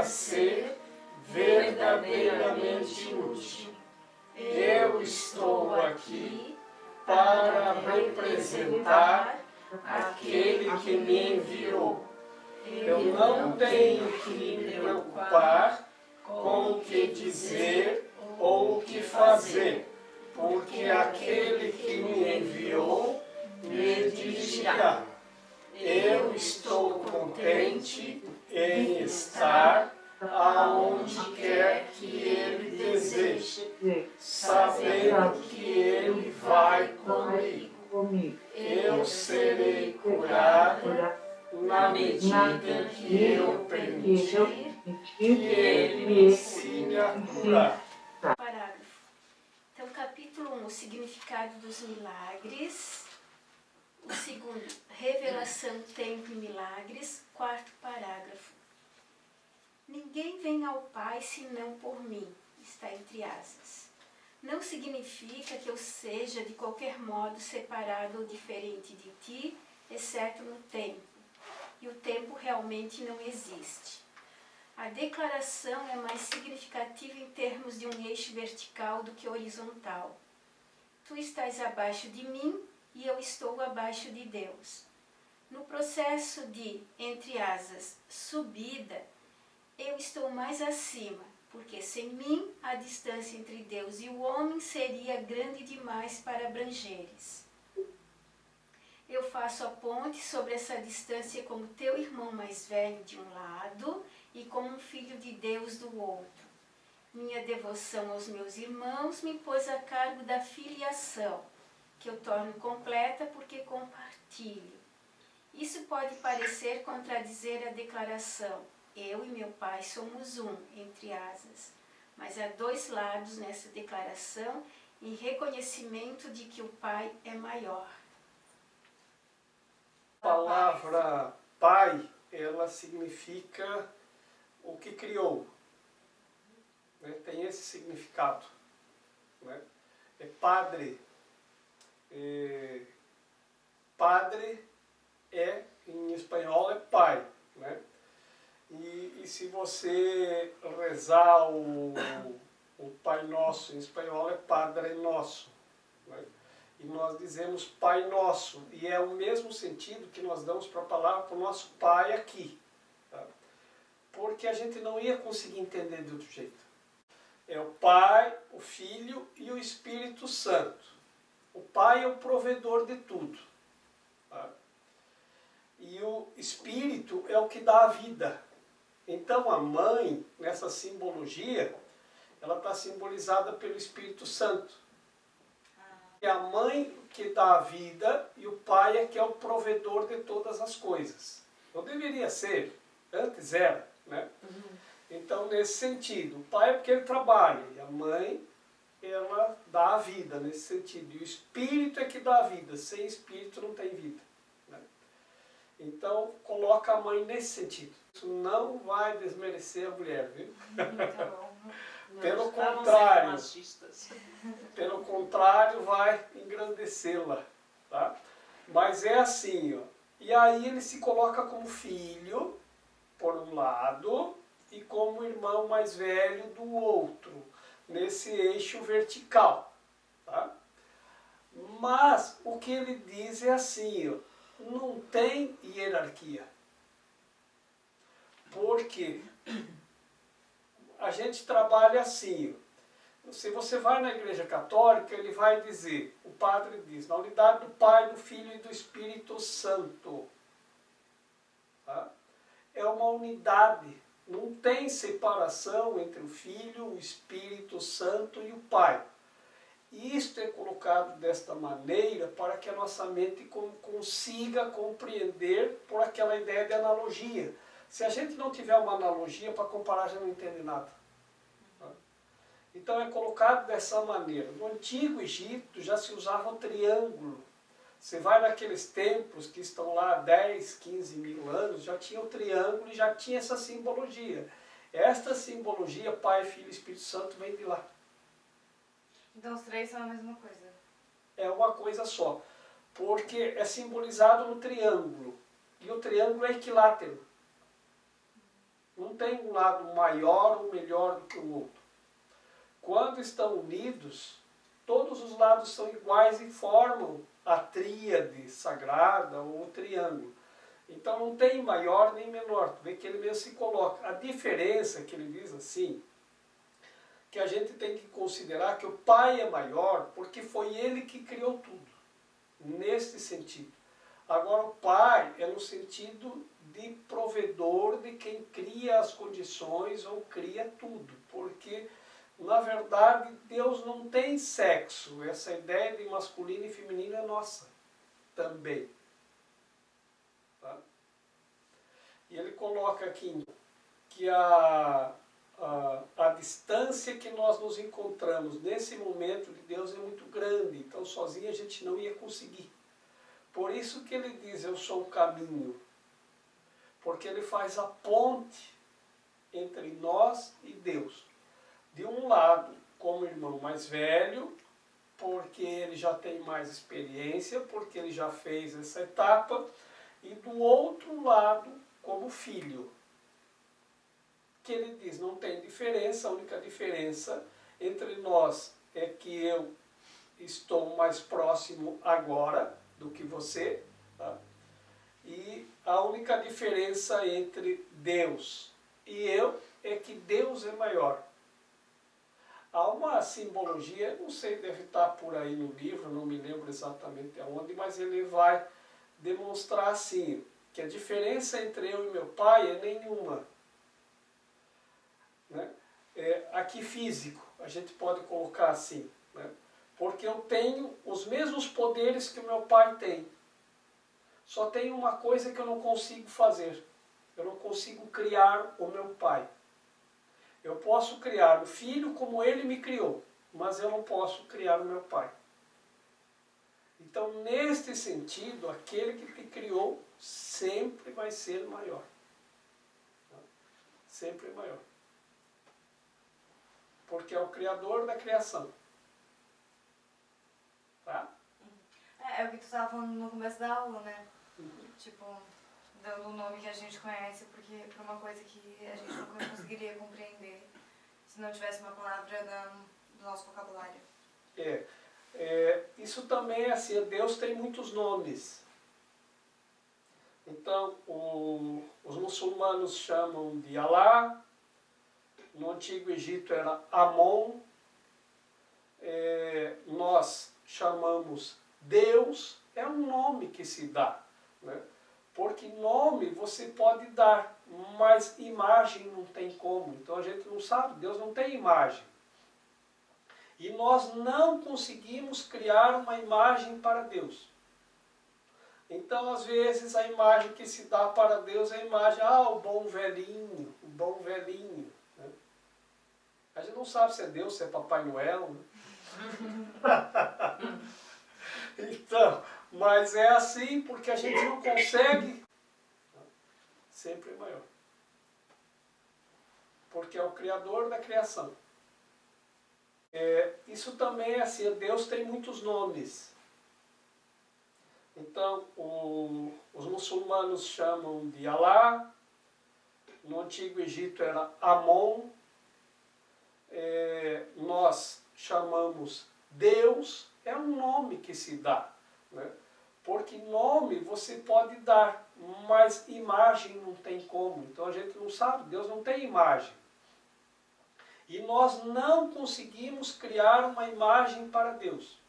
ser verdadeiramente útil. Eu estou aqui para representar aquele que me enviou. Eu não tenho que me preocupar com o que dizer ou o que fazer, porque aquele que me enviou me dirigirá. Eu estou contente em estar aonde quer que Ele deseje, sabendo que Ele vai comigo. Eu serei curado na medida que eu permitir que Ele me ensine a curar. Parágrafo. Então, capítulo 1, o significado dos milagres. O segundo, revelação, tempo e milagres. Quarto parágrafo. Ninguém vem ao Pai senão por mim, está entre asas. Não significa que eu seja de qualquer modo separado ou diferente de ti, exceto no tempo. E o tempo realmente não existe. A declaração é mais significativa em termos de um eixo vertical do que horizontal. Tu estás abaixo de mim e eu estou abaixo de Deus. No processo de, entre asas, subida, eu estou mais acima, porque sem mim a distância entre Deus e o homem seria grande demais para abrangê-los. Eu faço a ponte sobre essa distância como teu irmão mais velho de um lado e como um filho de Deus do outro. Minha devoção aos meus irmãos me pôs a cargo da filiação, que eu torno completa porque compartilho. Isso pode parecer contradizer a declaração, eu e meu Pai somos um, entre asas, mas há dois lados nessa declaração em reconhecimento de que o Pai é maior. A palavra Pai, ela significa o que criou, né? Tem esse significado, né? É Padre. Padre em espanhol é pai, né? E se você rezar o Pai Nosso em espanhol é Padre Nosso, né? E nós dizemos Pai Nosso, e é o mesmo sentido que nós damos para a palavra para o nosso Pai aqui, tá? Porque a gente não ia conseguir entender de outro jeito. É o Pai, o Filho e o Espírito Santo. O Pai é o provedor de tudo, tá? E o Espírito é o que dá a vida. Então a mãe, nessa simbologia, ela está simbolizada pelo Espírito Santo. É a mãe que dá a vida e o pai é que é o provedor de todas as coisas. Não deveria ser, antes era, né? Então, nesse sentido, o pai é porque ele trabalha e a mãe, ela dá a vida nesse sentido. E o Espírito é que dá a vida, sem Espírito não tem vida, né? Então, coloca a mãe nesse sentido. Isso não vai desmerecer a mulher, viu? Pelo contrário, vai engrandecê-la, tá? Mas é assim, ó. E aí ele se coloca como filho, por um lado, e como irmão mais velho do outro, nesse eixo vertical, tá? Mas o que ele diz é assim, ó, não tem hierarquia. Porque a gente trabalha assim, ó. Se você vai na Igreja Católica, ele vai dizer, o padre diz, na unidade do Pai, do Filho e do Espírito Santo. Tá? É uma unidade, não tem separação entre o Filho, o Espírito Santo e o Pai. Isto é colocado desta maneira para que a nossa mente consiga compreender por aquela ideia de analogia. Se a gente não tiver uma analogia para comparar, já não entende nada. Então é colocado dessa maneira. No Antigo Egito já se usava o triângulo. Você vai naqueles templos que estão lá há 10, 15 mil anos, já tinha o triângulo e já tinha essa simbologia. Esta simbologia, Pai, Filho e Espírito Santo, vem de lá. Então os três são a mesma coisa? É uma coisa só. Porque é simbolizado no triângulo. E o triângulo é equilátero. Não Não tem um lado maior ou melhor do que o outro. Quando estão unidos, todos os lados são iguais e formam a tríade sagrada ou o triângulo. Então não tem maior nem menor. Tu vê que ele mesmo se coloca. A diferença que ele diz assim, que a gente tem que considerar que o Pai é maior porque foi ele que criou tudo. Nesse sentido. Agora o Pai é no sentido de provedor de quem cria as condições ou cria tudo. Porque, na verdade, Deus não tem sexo. Essa ideia de masculino e feminino é nossa também. Tá? E ele coloca aqui que a distância que nós nos encontramos nesse momento de Deus é muito grande. Então, sozinho a gente não ia conseguir. Por isso que ele diz, eu sou o caminho. Porque ele faz a ponte entre nós e Deus. De um lado, como irmão mais velho, porque ele já tem mais experiência, porque ele já fez essa etapa. E do outro lado, como filho. Que ele diz, não tem diferença, a única diferença entre nós é que eu estou mais próximo agora do que você, tá? E a única diferença entre Deus e eu é que Deus é maior. Há uma simbologia, não sei, deve estar por aí no livro, não me lembro exatamente aonde, mas ele vai demonstrar assim, que a diferença entre eu e meu pai é nenhuma. Né? Aqui físico, a gente pode colocar assim, né? Porque eu tenho os mesmos poderes que o meu pai tem. Só tem uma coisa que eu não consigo fazer. Eu não consigo criar o meu pai. Eu posso criar o filho como ele me criou, mas eu não posso criar o meu pai. Então, neste sentido, aquele que te criou sempre vai ser maior. Sempre maior. Porque é o Criador da criação. Tá? É o que tu estava falando no começo da aula, né? Tipo, dando o nome que a gente conhece por uma coisa que a gente não conseguiria compreender se não tivesse uma palavra no nosso vocabulário. Isso também é assim, Deus tem muitos nomes. Então, os muçulmanos chamam de Alá, no Antigo Egito era Amon, nós chamamos Deus, é um nome que se dá, né? Porque nome você pode dar, mas imagem não tem como. Então a gente não sabe, Deus não tem imagem. E nós não conseguimos criar uma imagem para Deus. Então às vezes a imagem que se dá para Deus é a imagem, o bom velhinho, o bom velhinho. Né? A gente não sabe se é Deus, se é Papai Noel. Né? Então, mas é assim porque a gente não consegue. Sempre maior. Porque é o Criador da criação. Isso também é assim, Deus tem muitos nomes. Então, os muçulmanos chamam de Alá, no Antigo Egito era Amon, nós chamamos Deus, é um nome que se dá, né? Porque nome você pode dar, mas imagem não tem como. Então a gente não sabe, Deus não tem imagem. E nós não conseguimos criar uma imagem para Deus.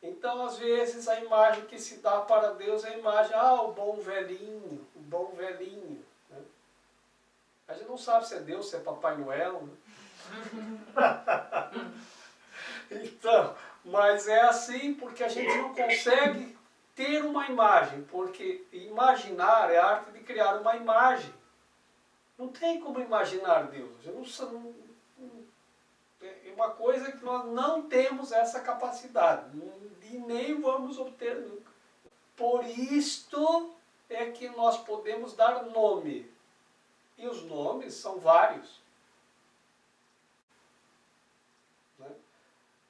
Então às vezes a imagem que se dá para Deus é a imagem, o bom velhinho, o bom velhinho. Né? A gente não sabe se é Deus, se é Papai Noel. Né? Então, mas é assim porque a gente não consegue ter uma imagem, porque imaginar é a arte de criar uma imagem. Não tem como imaginar Deus. É uma coisa que nós não temos essa capacidade e nem vamos obter nunca. Por isto é que nós podemos dar nome. E os nomes são vários.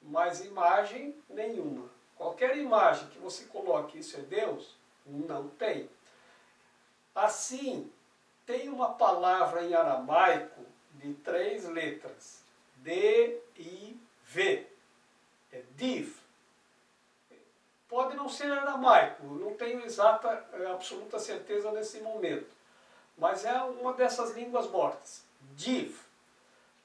Mas imagem nenhuma. Qualquer imagem que você coloque, isso é Deus? Não tem. Assim, tem uma palavra em aramaico de 3 letras, D-I-V, é div. Pode não ser aramaico, não tenho absoluta certeza nesse momento, mas é uma dessas línguas mortas, div,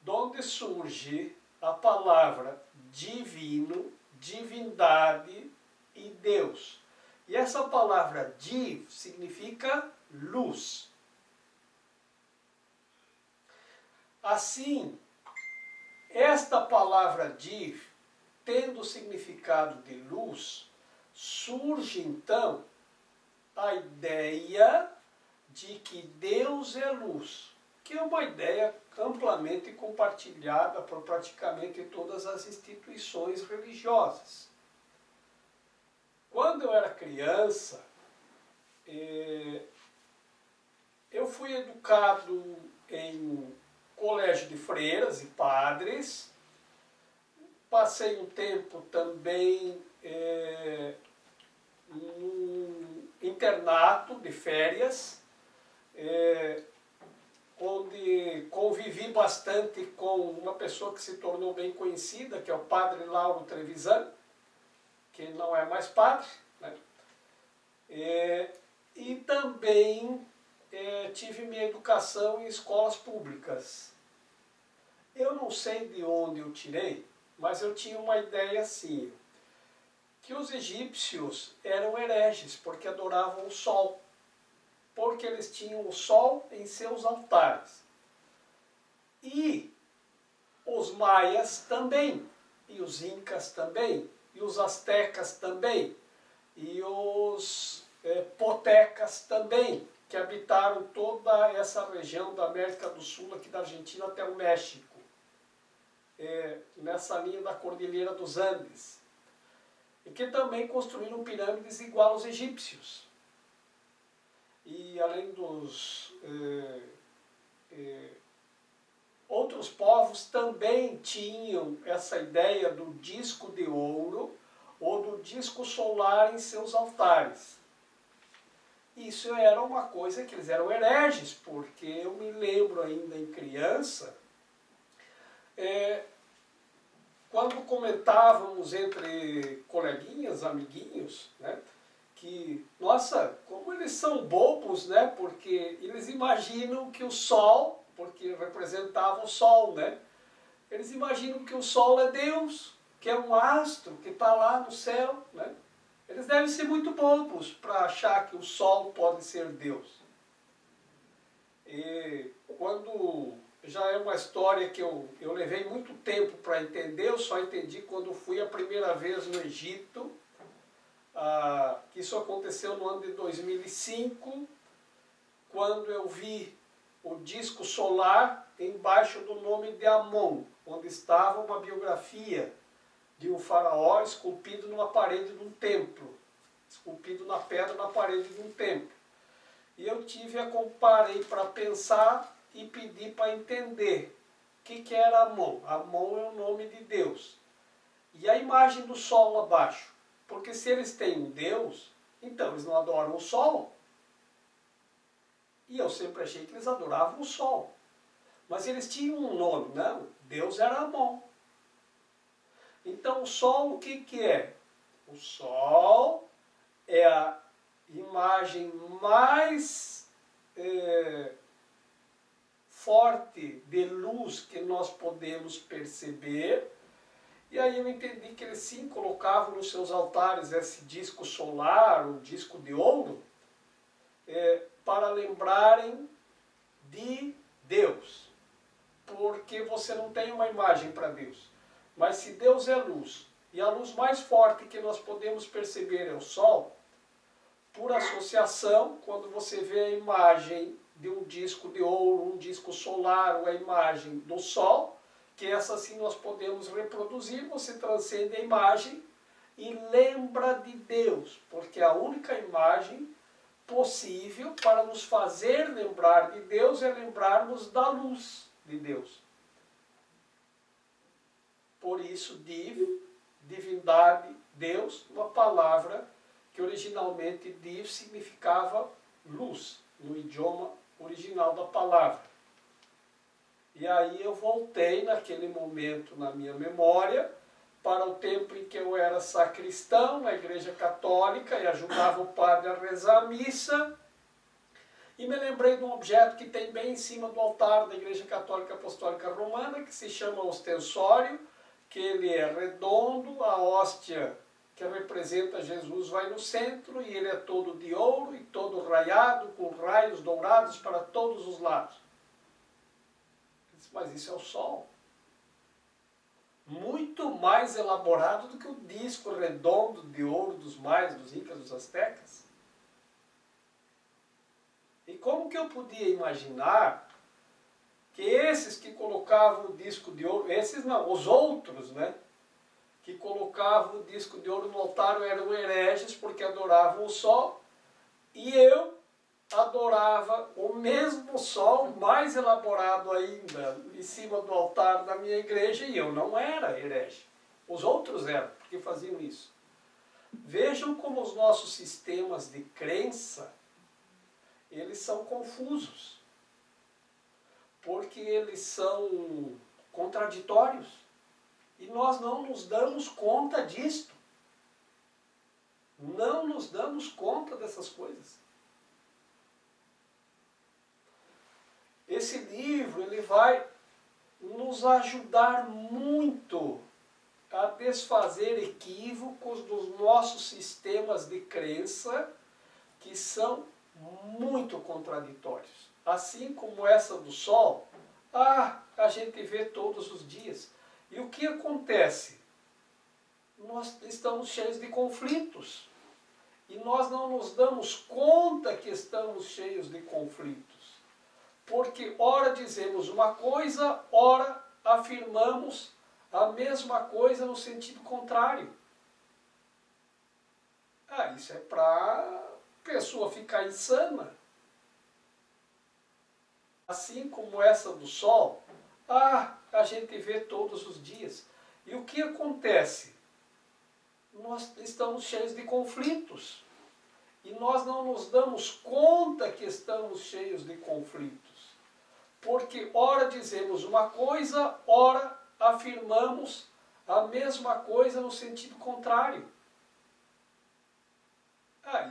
de onde surge a palavra divino, divindade e Deus. E essa palavra div significa luz. Assim, esta palavra div, tendo o significado de luz, surge então a ideia de que Deus é luz, que é uma ideia amplamente compartilhada por praticamente todas as instituições religiosas. Quando eu era criança, eu fui educado em colégio de freiras e padres, passei um tempo também num internato de férias, onde convivi bastante com uma pessoa que se tornou bem conhecida, que é o padre Lauro Trevisan, que não é mais padre, né? E também tive minha educação em escolas públicas. Eu não sei de onde eu tirei, mas eu tinha uma ideia assim, que os egípcios eram hereges, porque adoravam o sol, porque eles tinham o sol em seus altares. E os maias também, e os incas também, e os astecas também, e os potecas também, que habitaram toda essa região da América do Sul, aqui da Argentina até o México, nessa linha da Cordilheira dos Andes, e que também construíram pirâmides igual aos egípcios. E além dos outros povos também tinham essa ideia do disco de ouro ou do disco solar em seus altares. Isso era uma coisa que eles eram hereges, porque eu me lembro ainda em criança, quando comentávamos entre coleguinhas, amiguinhos, né, que, nossa, como eles são bobos, né, porque eles imaginam que o sol, porque representava o sol, né, eles imaginam que o sol é Deus, que é um astro que está lá no céu, né. Eles devem ser muito bobos para achar que o sol pode ser Deus. E quando já é uma história que eu levei muito tempo para entender, eu só entendi quando fui a primeira vez no Egito, que isso aconteceu no ano de 2005, quando eu vi o disco solar embaixo do nome de Amon, onde estava uma biografia de um faraó esculpido numa parede de um templo, esculpido na pedra na parede de um templo. E eu parei para pensar e pedi para entender o que era Amon. Amon é o nome de Deus. E a imagem do sol lá abaixo. Porque se eles têm um Deus, então eles não adoram o sol. E eu sempre achei que eles adoravam o sol. Mas eles tinham um nome, não? Deus era Amon. Então o sol o que é? O sol é a imagem mais forte de luz que nós podemos perceber. E aí eu entendi que eles sim colocavam nos seus altares esse disco solar, um disco de ouro, para lembrarem de Deus. Porque você não tem uma imagem para Deus. Mas se Deus é luz, e a luz mais forte que nós podemos perceber é o sol, por associação, quando você vê a imagem de um disco de ouro, um disco solar, ou a imagem do sol, que essa sim nós podemos reproduzir, você transcende a imagem e lembra de Deus, porque a única imagem possível para nos fazer lembrar de Deus é lembrarmos da luz de Deus. Por isso, divindade, Deus, uma palavra que originalmente div significava luz, no idioma original da palavra. E aí eu voltei naquele momento na minha memória para o tempo em que eu era sacristão na Igreja Católica e ajudava o padre a rezar a missa. E me lembrei de um objeto que tem bem em cima do altar da Igreja Católica Apostólica Romana, que se chama ostensório, que ele é redondo, a hóstia que representa Jesus vai no centro e ele é todo de ouro e todo raiado, com raios dourados para todos os lados. Eu disse, mas isso é o sol. Muito mais elaborado do que o disco redondo de ouro dos maias, dos incas, dos astecas. E como que eu podia imaginar que esses que colocavam o disco de ouro, esses não, os outros, né, que colocavam o disco de ouro no altar eram hereges porque adoravam o sol, e eu adorava o mesmo sol, mais elaborado ainda, em cima do altar da minha igreja, e eu não era herege. Os outros eram, porque faziam isso. Vejam como os nossos sistemas de crença, eles são confusos, porque eles são contraditórios, e nós não nos damos conta disto. Não nos damos conta dessas coisas. Esse livro ele vai nos ajudar muito a desfazer equívocos dos nossos sistemas de crença que são muito contraditórios. Assim como essa do sol, a gente vê todos os dias. E o que acontece? Nós estamos cheios de conflitos. E nós não nos damos conta que estamos cheios de conflitos. Porque ora dizemos uma coisa, ora afirmamos a mesma coisa no sentido contrário. Isso é para a pessoa ficar insana. Assim como essa do sol, a gente vê todos os dias. E o que acontece? Nós estamos cheios de conflitos. E nós não nos damos conta que estamos cheios de conflitos. Porque ora dizemos uma coisa, ora afirmamos a mesma coisa no sentido contrário.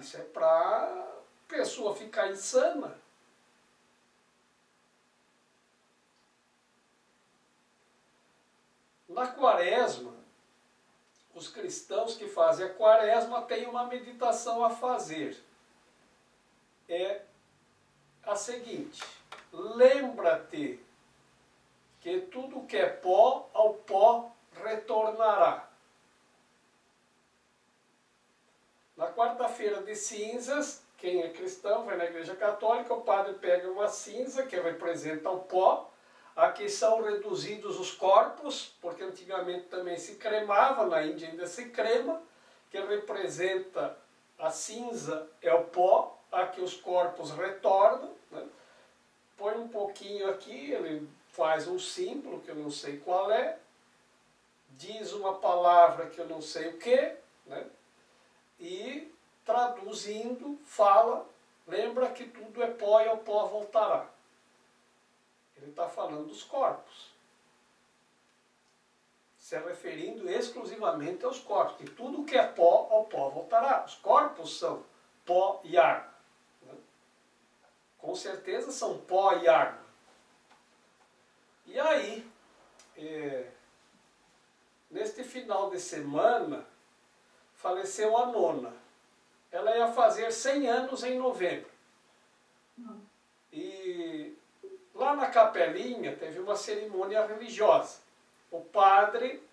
Isso é para a pessoa ficar insana. Na quaresma, os cristãos que fazem a quaresma têm uma meditação a fazer. É a seguinte: lembra-te que tudo que é pó, ao pó retornará. Na quarta-feira de cinzas, quem é cristão vai na Igreja Católica, o padre pega uma cinza que representa o pó. Aqui são reduzidos os corpos, porque antigamente também se cremava, na Índia ainda se crema, que representa a cinza é o pó, aqui os corpos retornam, né? Põe um pouquinho aqui, ele faz um símbolo que eu não sei qual é, diz uma palavra que eu não sei o que, né? E traduzindo, fala, lembra que tudo é pó e ao pó voltará. Ele está falando dos corpos, se referindo exclusivamente aos corpos, que tudo que é pó, ao pó voltará. Os corpos são pó e água, né? Com certeza são pó e água. E aí, neste final de semana, faleceu a nona. Ela ia fazer 100 anos em novembro. E lá na capelinha teve uma cerimônia religiosa. O padre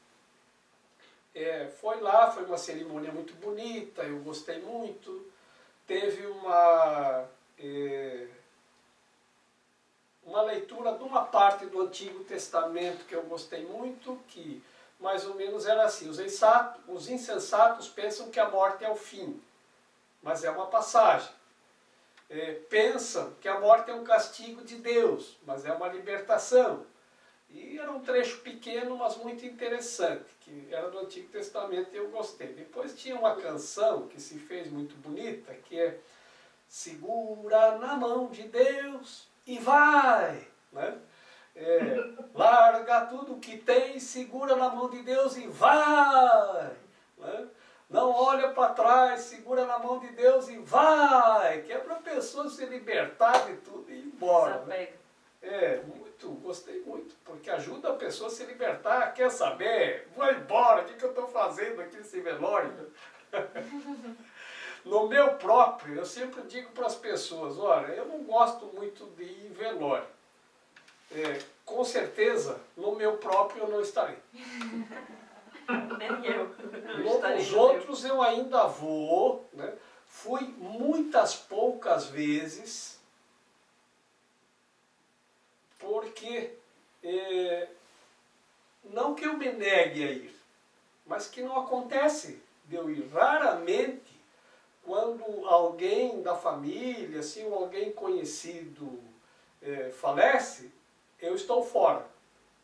foi lá, foi uma cerimônia muito bonita, eu gostei muito. Teve uma leitura de uma parte do Antigo Testamento que eu gostei muito, que mais ou menos era assim: os insensatos pensam que a morte é o fim, mas é uma passagem. Pensam que a morte é um castigo de Deus, mas é uma libertação. E era um trecho pequeno, mas muito interessante, que era do Antigo Testamento e eu gostei. Depois tinha uma canção que se fez muito bonita, que é segura na mão de Deus e vai, né? Larga tudo que tem, segura na mão de Deus e vai, né? Não olha para trás, segura na mão de Deus e vai, que é para a pessoa se libertar de tudo e ir embora, né? Gostei muito, porque ajuda a pessoa a se libertar, quer saber, vou embora, o que eu estou fazendo aqui nesse velório? No meu próprio, eu sempre digo para as pessoas, olha, eu não gosto muito de ir em velório. Com certeza, no meu próprio eu não estarei. Nem eu. Nos outros eu ainda vou, né? Fui muitas poucas vezes, porque não que eu me negue a ir, mas que não acontece de eu ir. Raramente, quando alguém da família, assim, ou alguém conhecido falece, eu estou fora.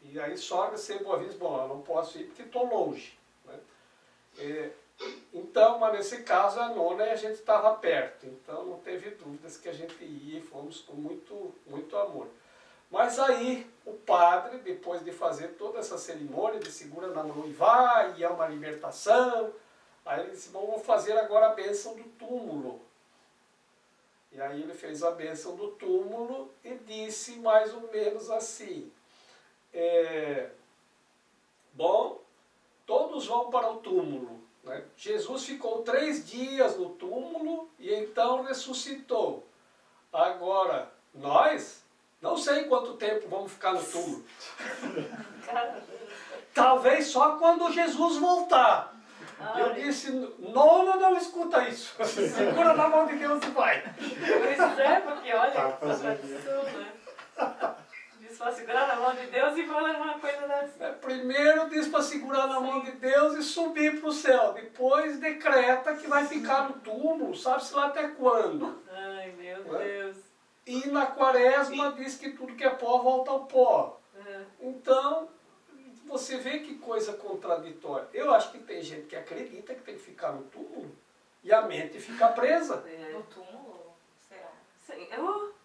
E aí só recebo o aviso, bom, eu não posso ir porque estou longe, né? Então, mas nesse caso a nona a gente estava perto, então não teve dúvidas que a gente ia e fomos com muito, muito amor. Mas aí o padre, depois de fazer toda essa cerimônia de segura na mão e vai, e é uma libertação, aí ele disse, bom, vou fazer agora a bênção do túmulo. E aí ele fez a bênção do túmulo e disse mais ou menos assim, bom, todos vão para o túmulo, né? Jesus ficou 3 dias no túmulo e então ressuscitou. Agora, nós, não sei quanto tempo vamos ficar no túmulo. Talvez só quando Jesus voltar. Eu disse, nona, não escuta isso. Segura na mão de Deus e vai. Pois é, porque olha, essa tradição, né? Diz para segurar na mão de Deus e falar uma coisa dessa. Primeiro diz para segurar na mão de Deus e subir para o céu. Depois decreta que vai ficar no túmulo, sabe-se lá até quando. Ai, meu Deus. E na quaresma diz que tudo que é pó volta ao pó. Então, você vê que coisa contraditória. Eu acho que tem gente que acredita que tem que ficar no túmulo e a mente fica presa. No túmulo? Será? Sim,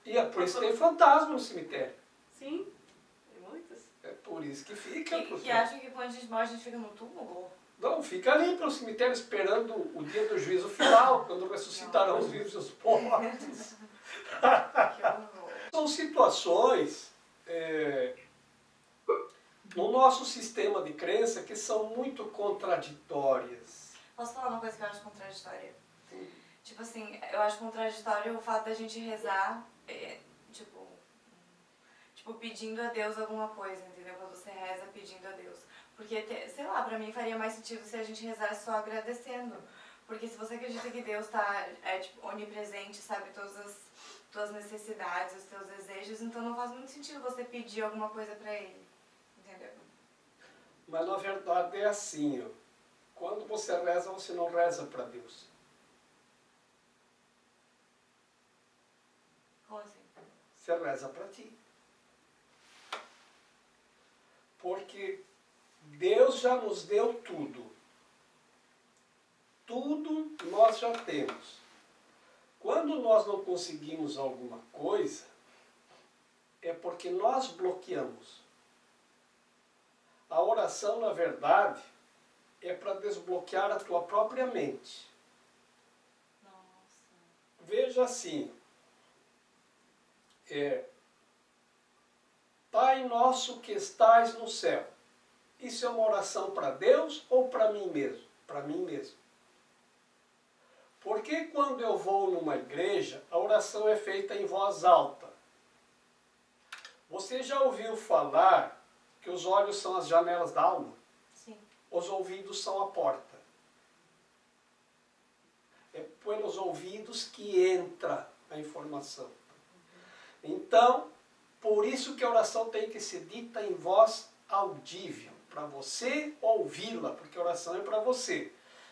E é por isso que tem fantasma no cemitério. sim, tem muitas. É por isso que fica. Que acham que quando a gente morre a gente fica no túmulo? Não, fica ali pelo cemitério esperando o dia do juízo final, quando ressuscitarão os vivos e os mortos. Que horror. São situações no nosso sistema de crença que são muito contraditórias. Posso falar uma coisa que eu acho contraditória? Tipo assim, eu acho contraditório o fato da gente rezar, tipo, pedindo a Deus alguma coisa, entendeu? Quando você reza pedindo a Deus. Porque, sei lá, pra mim faria mais sentido se a gente rezasse só agradecendo. Porque se você acredita que Deus tá tipo, onipresente, sabe todas as tuas necessidades, os teus desejos, então não faz muito sentido você pedir alguma coisa pra Ele. Entendeu? Mas na verdade é assim, ó. Quando você reza, você não reza para Deus. Como assim? Você reza para ti. Porque Deus já nos deu tudo. Tudo nós já temos. Quando nós não conseguimos alguma coisa, é porque nós bloqueamos. A oração, na verdade, é para desbloquear a tua própria mente. Nossa. Veja assim, Pai nosso que estais no céu. Isso é uma oração para Deus ou para mim mesmo? Para mim mesmo. Porque quando eu vou numa igreja, a oração é feita em voz alta. Você já ouviu falar que os olhos são as janelas da alma? Sim. Os ouvidos são a porta. É pelos ouvidos que entra a informação. Então, por isso que a oração tem que ser dita em voz audível, para você ouvi-la, porque a oração é para você.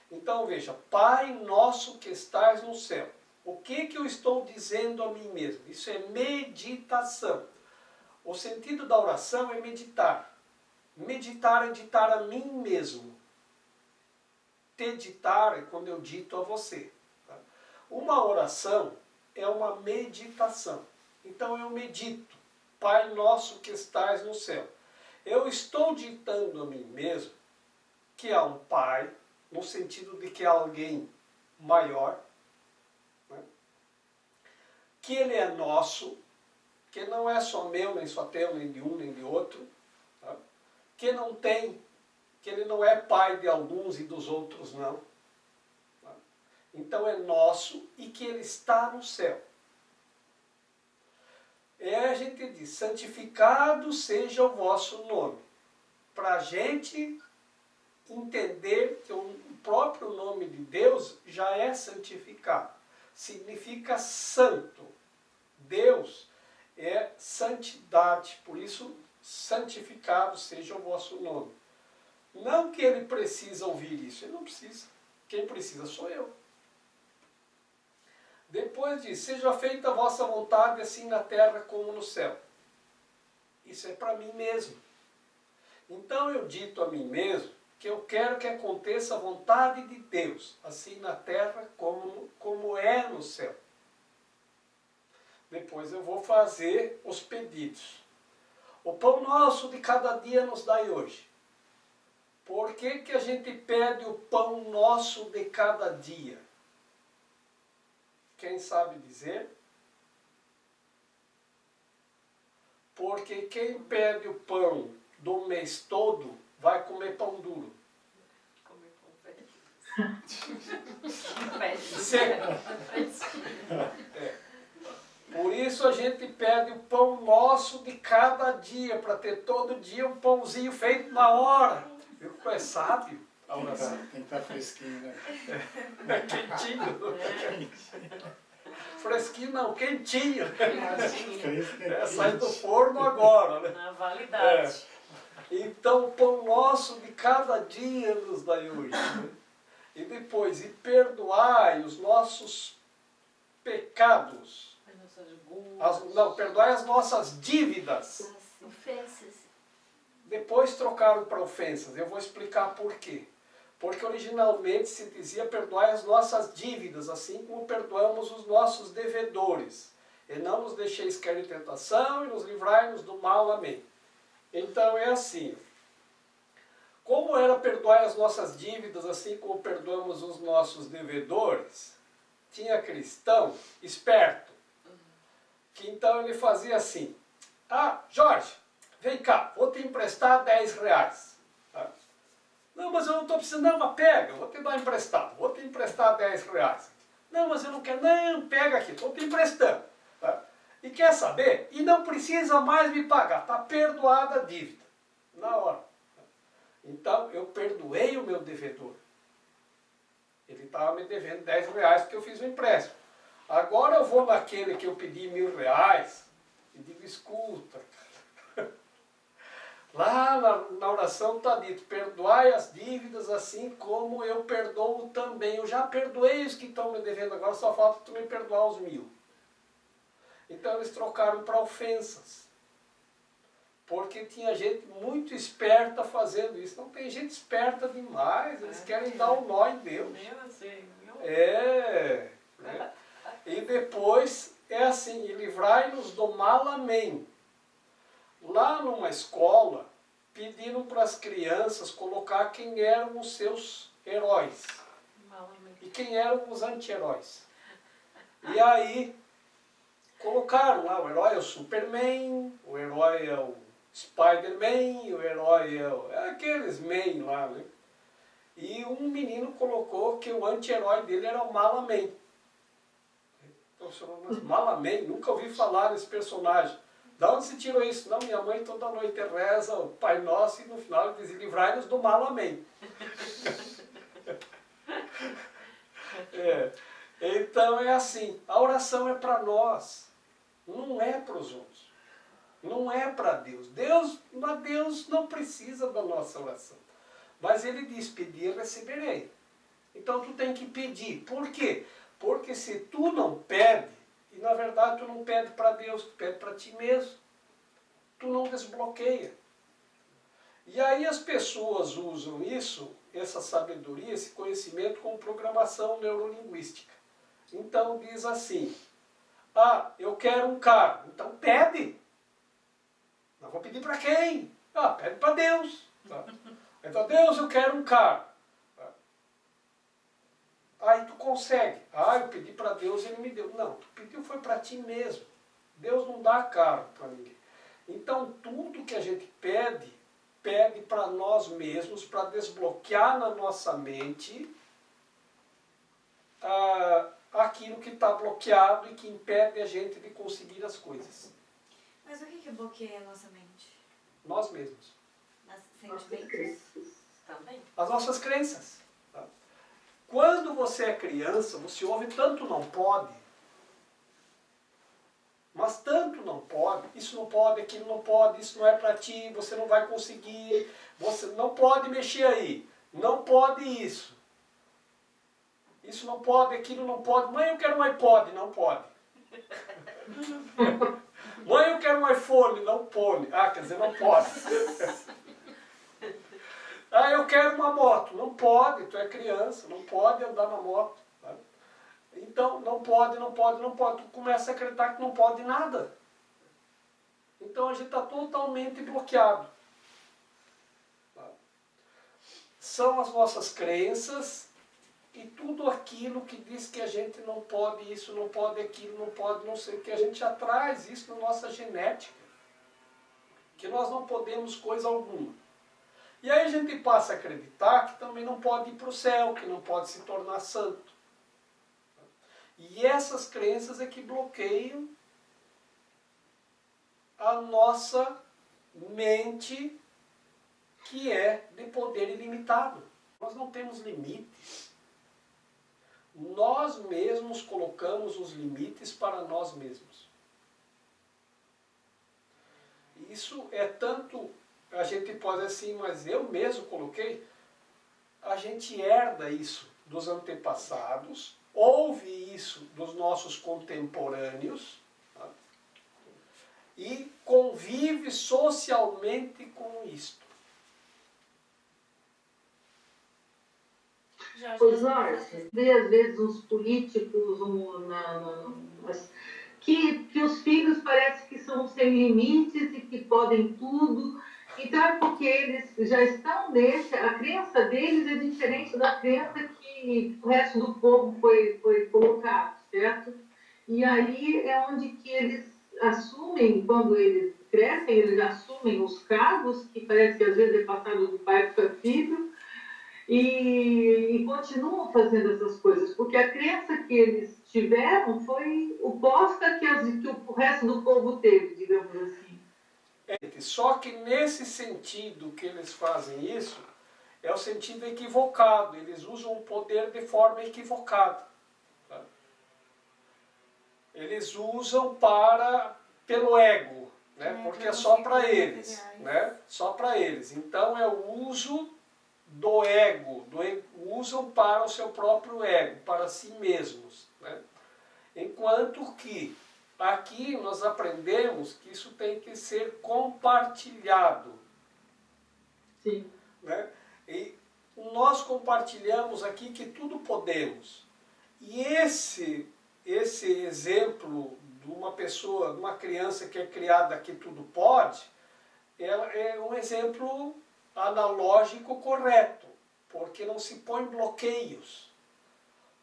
Então veja, Pai nosso que estás no céu. O que eu estou dizendo a mim mesmo? Isso é meditação. O sentido da oração é meditar. Meditar é ditar a mim mesmo. Te ditar é quando eu dito a você. Tá? Uma oração é uma meditação. Então eu medito, Pai nosso que estais no céu. Eu estou ditando a mim mesmo que há um Pai, no sentido de que há alguém maior, né? Que Ele é nosso, que não é só meu, nem só teu, nem de um, nem de outro, tá? Que não tem, que Ele não é Pai de alguns e dos outros não. Tá? Então é nosso e que Ele está no céu. A gente diz, santificado seja o vosso nome. Para a gente entender que o próprio nome de Deus já é santificado. Significa santo. Deus é santidade, por isso santificado seja o vosso nome. Não que ele precisa ouvir isso, ele não precisa. Quem precisa sou eu. Depois diz, seja feita a vossa vontade assim na terra como no céu. Isso é para mim mesmo. Então eu dito a mim mesmo que eu quero que aconteça a vontade de Deus, assim na terra como é no céu. Depois eu vou fazer os pedidos. O pão nosso de cada dia nos dai hoje. Por que que a gente pede o pão nosso de cada dia? Quem sabe dizer? Porque quem pede o pão do mês todo vai comer pão duro. Comer pão velho. Seco. Por isso a gente pede o pão nosso de cada dia, para ter todo dia um pãozinho feito na hora. Viu como é sábio a oração? Tem que estar fresquinho, né? Quentinho. Fresquinho não, quentinho. Sai do forno agora, né? Na validade. Então o pão nosso de cada dia nos dai hoje. Né? E depois, e perdoai os nossos pecados. Perdoai as nossas dívidas. Ofensas. Depois trocaram para ofensas. Eu vou explicar por quê. Porque originalmente se dizia perdoai as nossas dívidas, assim como perdoamos os nossos devedores. E não nos deixeis cair em tentação e nos livrai-nos do mal. Amém. Então é assim. Como era perdoai as nossas dívidas, assim como perdoamos os nossos devedores, tinha cristão esperto, que então ele fazia assim, Jorge, vem cá, vou te emprestar 10 reais. Tá? Não, mas eu não estou precisando, não, mas pega, vou te dar emprestado, vou te emprestar 10 reais. Não, mas eu não quero, não, pega aqui, estou te emprestando. Tá? E quer saber? E não precisa mais me pagar, está perdoada a dívida, na hora. Então, eu perdoei o meu devedor. Ele estava me devendo 10 reais porque eu fiz um empréstimo. Agora eu vou naquele que eu pedi 1.000 reais e digo, escuta, lá na oração está dito, perdoai as dívidas assim como eu perdoo também. Eu já perdoei os que estão me devendo, agora só falta tu me perdoar os 1.000. Então eles trocaram para ofensas. Porque tinha gente muito esperta fazendo isso. Não, tem gente esperta demais, eles querem dar um nó em Deus. Né? E depois é assim, e livrai-nos do mal, amém. Lá numa escola, pediram para as crianças colocar quem eram os seus heróis. E quem eram os anti-heróis. E aí, colocaram lá, o herói é o Superman, o herói é o Spider-Man, o herói é aqueles men lá, né? E um menino colocou que o anti-herói dele era o Malaman. Então, mas Malaman? Nunca ouvi falar nesse personagem. Da onde se tirou isso? Não, minha mãe toda noite reza o Pai Nosso e no final ele diz, livrai-nos do Malaman. Então é assim, a oração é para nós, não é para os outros. Não é para Deus. Deus não precisa da nossa oração. Mas ele diz, pedir, receberei. Então tu tem que pedir. Por quê? Porque se tu não pede, e na verdade tu não pede para Deus, tu pede para ti mesmo. Tu não desbloqueia. E aí as pessoas usam isso, essa sabedoria, esse conhecimento como programação neurolinguística. Então diz assim, Ah, eu quero um carro. Então pede. Não vou pedir para quem? Ah, pede para Deus. Tá? Então, Deus, eu quero um carro. Tá? Aí tu consegue. Ah, eu pedi para Deus e Ele me deu. Não, tu pediu foi para ti mesmo. Deus não dá carro para ninguém. Então, tudo que a gente pede, pede para nós mesmos, para desbloquear na nossa mente aquilo que está bloqueado e que impede a gente de conseguir as coisas. Mas o que bloqueia a nossa mente? Nós mesmos. Nossos sentimentos? Também. As nossas crenças. Tá? Quando você é criança, você ouve tanto não pode, mas tanto não pode, isso não pode, aquilo não pode, isso não é para ti, você não vai conseguir, você não pode mexer aí, não pode isso. Isso não pode, aquilo não pode. Mãe, eu quero um iPod, não pode. Mãe, eu quero um iPhone, não pode. Ah, quer dizer, não pode. Ah, eu quero uma moto, não pode, tu é criança, não pode andar na moto. Tá? Então, não pode, não pode, não pode. Tu começa a acreditar que não pode nada. Então a gente está totalmente bloqueado. Tá? São as nossas crenças e tudo aquilo que diz que a gente não pode isso, não pode aquilo, não pode não sei o que. A gente já traz isso na nossa genética. Que nós não podemos coisa alguma. E aí a gente passa a acreditar que também não pode ir para o céu, que não pode se tornar santo. E essas crenças é que bloqueiam a nossa mente, que é de poder ilimitado. Nós não temos limites. Nós mesmos colocamos os limites para nós mesmos. Isso é tanto, a gente pode assim, mas eu mesmo coloquei, a gente herda isso dos antepassados, ouve isso dos nossos contemporâneos, tá? E convive socialmente com isto. Pois nós, vê às vezes uns políticos que os filhos parece que são sem limites e que podem tudo. Então é porque eles já estão a crença deles é diferente da crença que o resto do povo foi colocado, certo? E aí é onde que eles assumem, quando eles crescem, eles assumem os cargos, que parece que às vezes é passado do pai para o filho, e continuam fazendo essas coisas, porque a crença que eles tiveram foi oposta que o resto do povo teve, digamos assim. Só que nesse sentido que eles fazem isso, é o sentido equivocado, eles usam o poder de forma equivocada. Tá? Eles usam pelo ego, né? Porque é só para eles, né? Só para eles. Então é o uso do ego, usam para o seu próprio ego, para si mesmos. Né? Enquanto que aqui nós aprendemos que isso tem que ser compartilhado. Sim. Né? E nós compartilhamos aqui que tudo podemos. E esse exemplo de uma pessoa, de uma criança que é criada que tudo pode, ela é um exemplo analógico correto, porque não se põe bloqueios.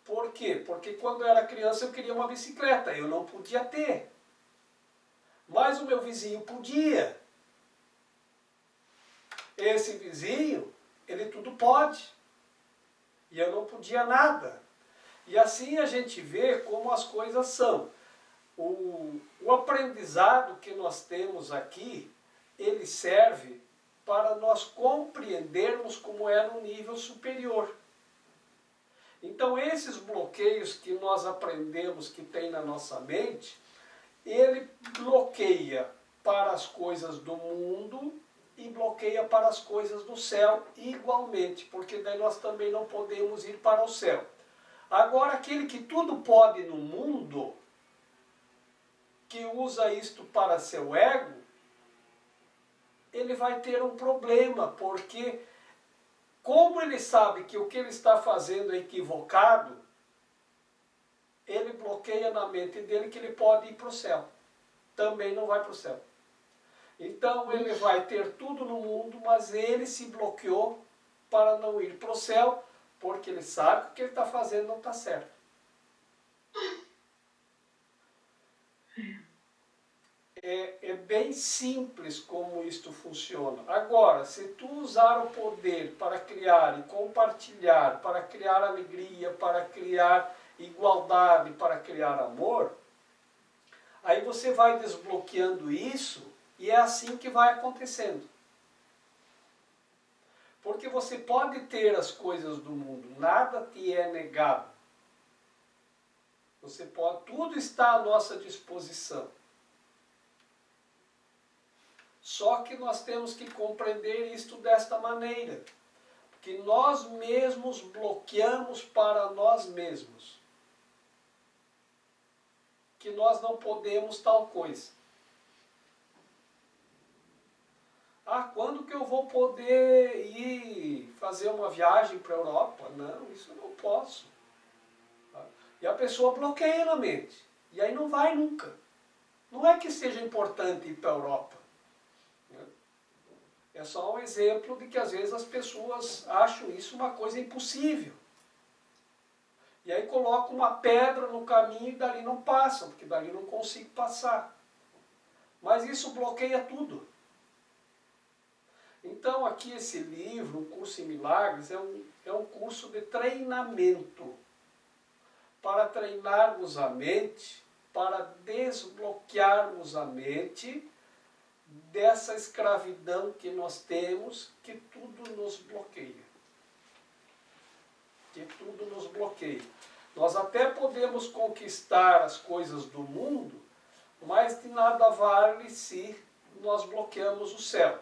Por quê? Porque quando eu era criança eu queria uma bicicleta, eu não podia ter. Mas o meu vizinho podia. Esse vizinho, ele tudo pode. E eu não podia nada. E assim a gente vê como as coisas são. O aprendizado que nós temos aqui, ele serve para nós compreendermos como é no nível superior. Então esses bloqueios que nós aprendemos que tem na nossa mente, ele bloqueia para as coisas do mundo e bloqueia para as coisas do céu igualmente, porque daí nós também não podemos ir para o céu. Agora aquele que tudo pode no mundo, que usa isto para seu ego, ele vai ter um problema, porque como ele sabe que o que ele está fazendo é equivocado, ele bloqueia na mente dele que ele pode ir para o céu. Também não vai para o céu. Então ele vai ter tudo no mundo, mas ele se bloqueou para não ir para o céu, porque ele sabe que o que ele está fazendo não está certo. É bem simples como isto funciona. Agora, se tu usar o poder para criar e compartilhar, para criar alegria, para criar igualdade, para criar amor, aí você vai desbloqueando isso e é assim que vai acontecendo. Porque você pode ter as coisas do mundo, nada te é negado. Você pode, tudo está à nossa disposição. Só que nós temos que compreender isto desta maneira, que nós mesmos bloqueamos para nós mesmos, que nós não podemos tal coisa. Ah, quando que eu vou poder ir fazer uma viagem para a Europa? Não, isso eu não posso. E a pessoa bloqueia na mente, e aí não vai nunca. Não é que seja importante ir para a Europa. É só um exemplo de que às vezes as pessoas acham isso uma coisa impossível. E aí colocam uma pedra no caminho e dali não passam, porque dali não consigo passar. Mas isso bloqueia tudo. Então aqui esse livro, o Curso em Milagres, é um curso de treinamento. Para treinarmos a mente, para desbloquearmos a mente dessa escravidão que nós temos, que tudo nos bloqueia. Que tudo nos bloqueia. Nós até podemos conquistar as coisas do mundo, mas de nada vale se nós bloqueamos o céu.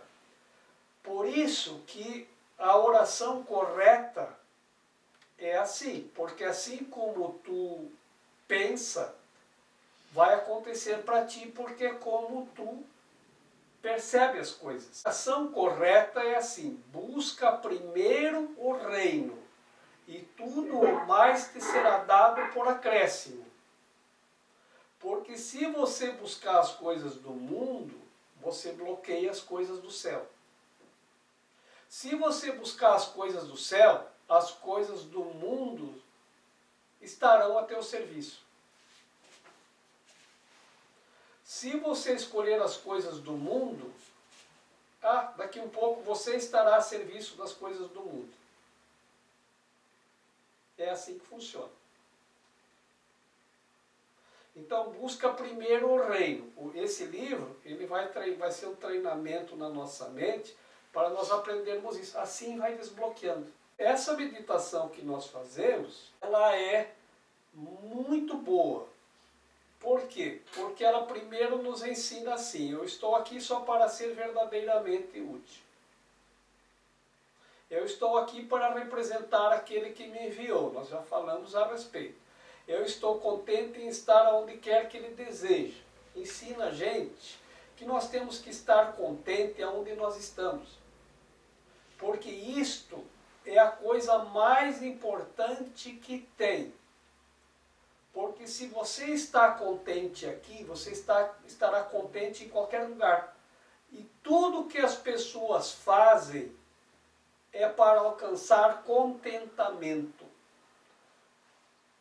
Por isso que a oração correta é assim, porque assim como tu pensa, vai acontecer para ti, porque é como tu percebe as coisas. A ação correta é assim: busca primeiro o reino, e tudo o mais te será dado por acréscimo. Porque se você buscar as coisas do mundo, você bloqueia as coisas do céu. Se você buscar as coisas do céu, as coisas do mundo estarão a teu serviço. Se você escolher as coisas do mundo, daqui um pouco você estará a serviço das coisas do mundo. É assim que funciona. Então busca primeiro o reino. Esse livro ele vai ser um treinamento na nossa mente para nós aprendermos isso. Assim vai desbloqueando. Essa meditação que nós fazemos, ela é muito boa. Por quê? Porque ela primeiro nos ensina assim: eu estou aqui só para ser verdadeiramente útil. Eu estou aqui para representar aquele que me enviou. Nós já falamos a respeito. Eu estou contente em estar onde quer que ele deseja. Ensina a gente que nós temos que estar contente aonde nós estamos. Porque isto é a coisa mais importante que tem. Porque se você está contente aqui, você estará contente em qualquer lugar. E tudo que as pessoas fazem é para alcançar contentamento.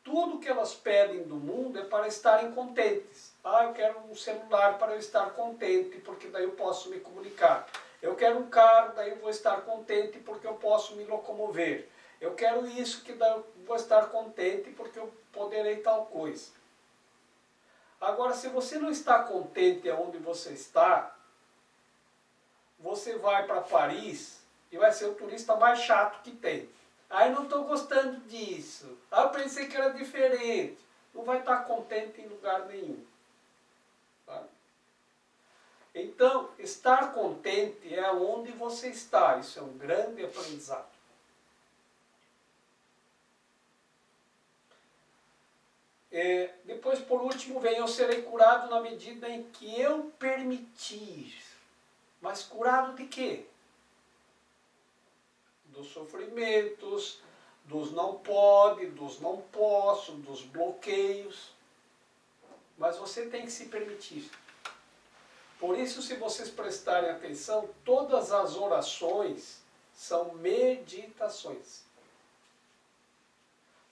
Tudo que elas pedem do mundo é para estarem contentes. Eu quero um celular para eu estar contente, porque daí eu posso me comunicar. Eu quero um carro, daí eu vou estar contente, porque eu posso me locomover. Eu quero isso, que daí eu vou estar contente, porque eu poderei tal coisa. Agora, se você não está contente onde você está, você vai para Paris e vai ser o turista mais chato que tem. Eu não estou gostando disso. Eu pensei que era diferente. Não vai estar contente em lugar nenhum. Tá? Então, estar contente é onde você está. Isso é um grande aprendizado. Depois, por último, vem: eu serei curado na medida em que eu permitir. Mas curado de quê? Dos sofrimentos, dos não pode, dos não posso, dos bloqueios. Mas você tem que se permitir. Por isso, se vocês prestarem atenção, todas as orações são meditações.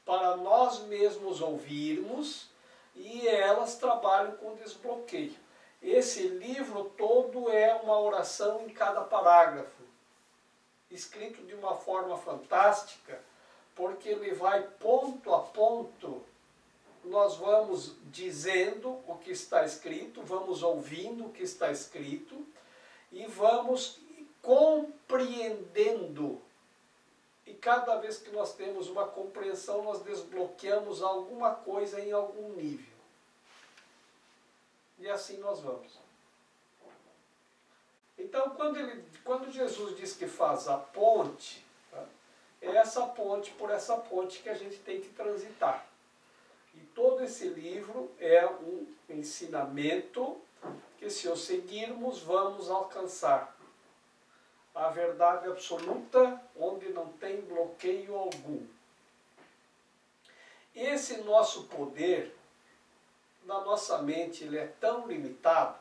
Para nós mesmos ouvirmos, e elas trabalham com desbloqueio. Esse livro todo é uma oração em cada parágrafo, escrito de uma forma fantástica, porque ele vai ponto a ponto. Nós vamos dizendo o que está escrito, vamos ouvindo o que está escrito e vamos compreendendo. E cada vez que nós temos uma compreensão, nós desbloqueamos alguma coisa em algum nível. E assim nós vamos. Então, quando Jesus diz que faz a ponte, tá? É essa ponte por essa ponte que a gente tem que transitar. E todo esse livro é um ensinamento que, se o seguirmos, vamos alcançar a verdade absoluta, onde não tem bloqueio algum. Esse nosso poder, na nossa mente, ele é tão limitado,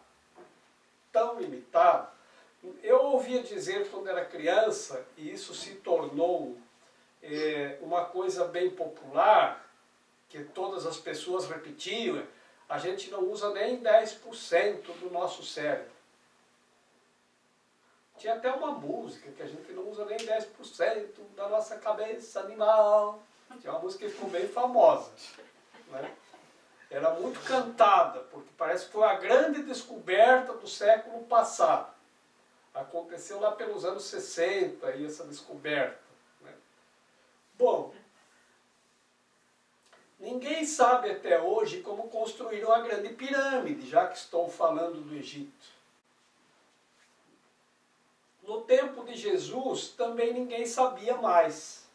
tão limitado. Eu ouvia dizer quando era criança, e isso se tornou uma coisa bem popular, que todas as pessoas repetiam: a gente não usa nem 10% do nosso cérebro. Tinha até uma música que a gente não usa nem 10% da nossa cabeça animal. Tinha uma música que ficou bem famosa, né? Era muito cantada, porque parece que foi a grande descoberta do século passado. Aconteceu lá pelos anos 60, aí, essa descoberta, né? Bom, ninguém sabe até hoje como construíram a grande pirâmide, já que estou falando do Egito. No tempo de Jesus, também ninguém sabia mais,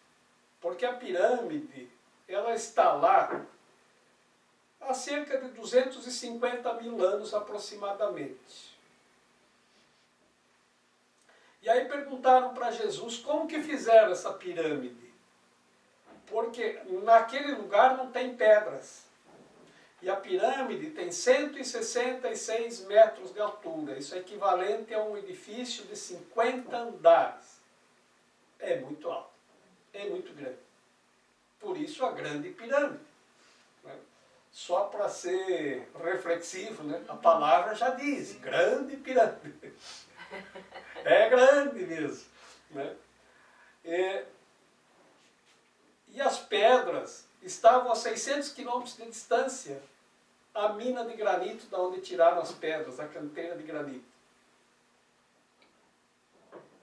porque a pirâmide, ela está lá há cerca de 250 mil anos aproximadamente. E aí perguntaram para Jesus como que fizeram essa pirâmide, porque naquele lugar não tem pedras. E a pirâmide tem 166 metros de altura. Isso é equivalente a um edifício de 50 andares. É muito alto. É muito grande. Por isso a grande pirâmide, né? Só para ser reflexivo, né? A palavra já diz, grande pirâmide. É grande mesmo, né? E as pedras estavam a 600 quilômetros de distância, a mina de granito da onde tiraram as pedras, a canteira de granito.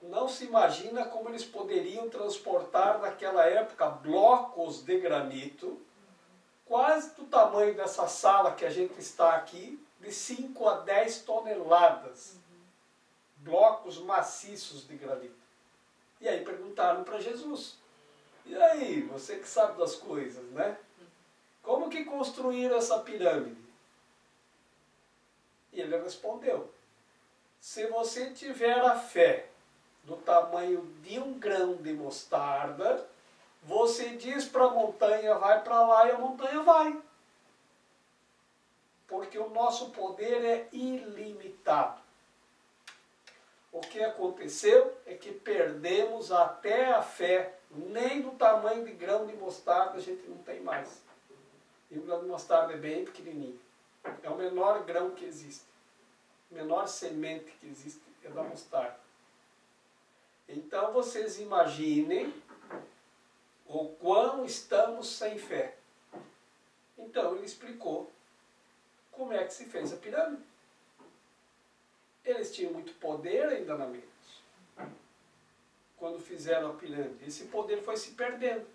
Não se imagina como eles poderiam transportar naquela época blocos de granito, quase do tamanho dessa sala que a gente está aqui, de 5 a 10 toneladas. Blocos maciços de granito. E aí perguntaram para Jesus: e aí, você que sabe das coisas, né? Como que construíram essa pirâmide? E ele respondeu: se você tiver a fé do tamanho de um grão de mostarda, você diz para a montanha, vai para lá, e a montanha vai. Porque o nosso poder é ilimitado. O que aconteceu é que perdemos até a fé. Nem do tamanho de grão de mostarda a gente não tem mais. E o grão de mostarda é bem pequenininho. É o menor grão que existe. A menor semente que existe é da mostarda. Então vocês imaginem o quão estamos sem fé. Então ele explicou como é que se fez a pirâmide. Eles tinham muito poder ainda na mente. Quando fizeram a pirâmide, esse poder foi se perdendo.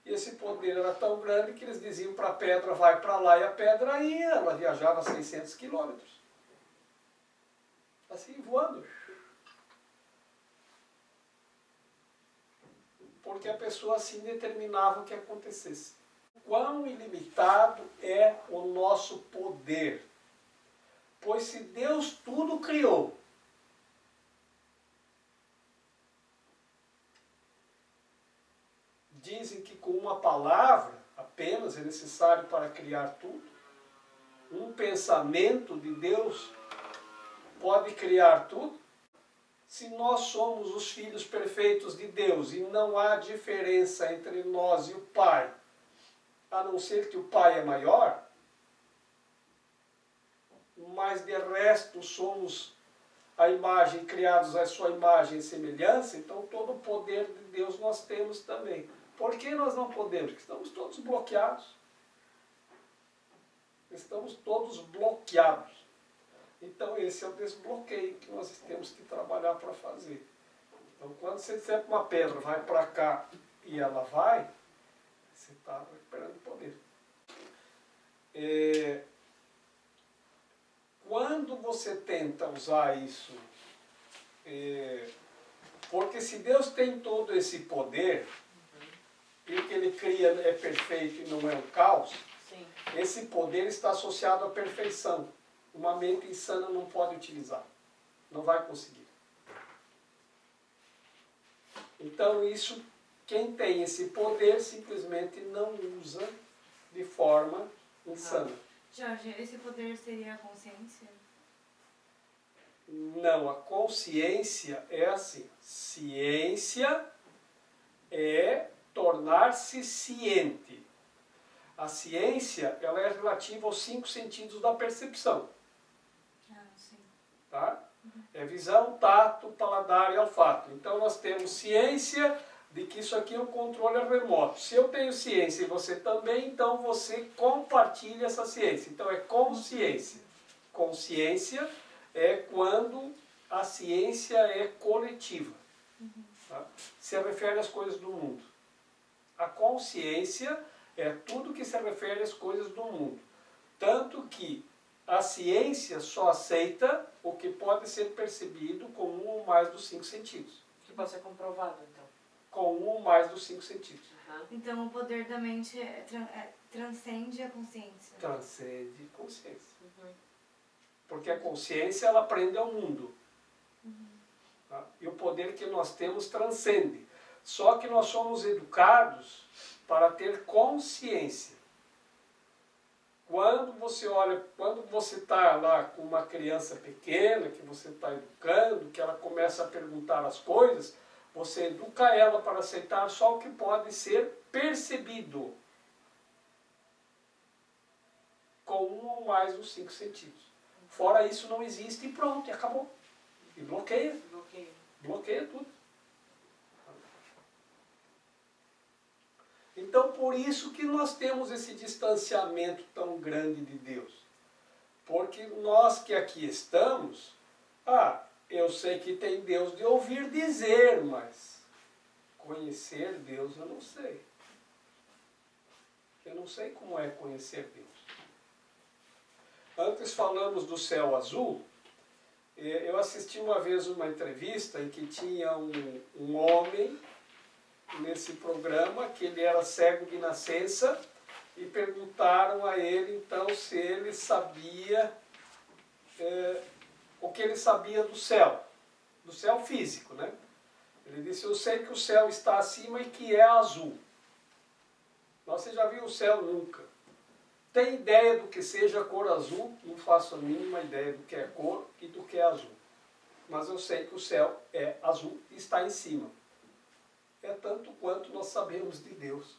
E esse poder era tão grande que eles diziam para a pedra, vai para lá, e a pedra ia. Ela viajava 600 quilômetros. Assim, voando. Porque a pessoa assim determinava o que acontecesse. Quão ilimitado é o nosso poder. Pois se Deus tudo criou, dizem que com uma palavra apenas é necessário para criar tudo. Um pensamento de Deus pode criar tudo. Se nós somos os filhos perfeitos de Deus e não há diferença entre nós e o Pai, a não ser que o Pai é maior, mas de resto somos a imagem, criados à sua imagem e semelhança, então todo o poder de Deus nós temos também. Por que nós não podemos? Porque estamos todos bloqueados. Estamos todos bloqueados. Então esse é o desbloqueio que nós temos que trabalhar para fazer. Então quando você disser uma pedra vai para cá e ela vai, você está recuperando poder. Quando você tenta usar isso, porque se Deus tem todo esse poder, e o que Ele cria é perfeito e não é um caos, Sim. esse poder está associado à perfeição. Uma mente insana não pode utilizar, não vai conseguir. Então isso, quem tem esse poder simplesmente não usa de forma insana. Jorge, esse poder seria a consciência? Não, a consciência é assim. Ciência é tornar-se ciente. A ciência, ela é relativa aos 5 sentidos da percepção. Ah, sim. Tá? É visão, tato, paladar e olfato. Então nós temos ciência de que isso aqui é um controle remoto. Se eu tenho ciência e você também, então você compartilha essa ciência. Então é consciência. Consciência é quando a ciência é coletiva. Tá? Se refere às coisas do mundo. A consciência é tudo que se refere às coisas do mundo. Tanto que a ciência só aceita o que pode ser percebido com um ou mais dos 5 sentidos. Que pode ser comprovado, então. Com um ou mais dos 5 sentidos. Uhum. Então o poder da mente transcende a consciência. Transcende consciência. Uhum. Porque a consciência, ela prende ao mundo. Tá? E o poder que nós temos transcende. Só que nós somos educados para ter consciência. Quando você olha, quando você está lá com uma criança pequena, que você está educando, que ela começa a perguntar as coisas, você educa ela para aceitar só o que pode ser percebido. Com um ou mais dos 5 sentidos. Fora isso não existe e pronto, e acabou. E bloqueia. Bloqueio. Bloqueia tudo. Então, por isso que nós temos esse distanciamento tão grande de Deus. Porque nós que aqui estamos, eu sei que tem Deus de ouvir dizer, mas conhecer Deus eu não sei. Eu não sei como é conhecer Deus. Antes falamos do céu azul. Eu assisti uma vez uma entrevista em que tinha um homem nesse programa, que ele era cego de nascença, e perguntaram a ele então se ele sabia o que ele sabia do céu físico, né? Ele disse: eu sei que o céu está acima e que é azul. Você já viu o céu? Nunca. Tem ideia do que seja a cor azul? Não faço a mínima ideia do que é cor e do que é azul. Mas eu sei que o céu é azul e está em cima. É tanto quanto nós sabemos de Deus.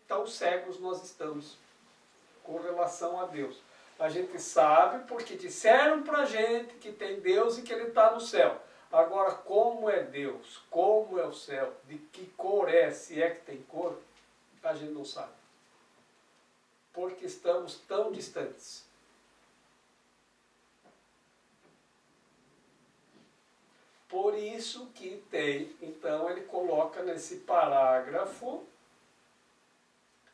Tão cegos nós estamos com relação a Deus. A gente sabe porque disseram para a gente que tem Deus e que Ele está no céu. Agora, como é Deus? Como é o céu? De que cor é? Se é que tem cor? A gente não sabe. Porque estamos tão distantes. Por isso que tem, então ele coloca nesse parágrafo,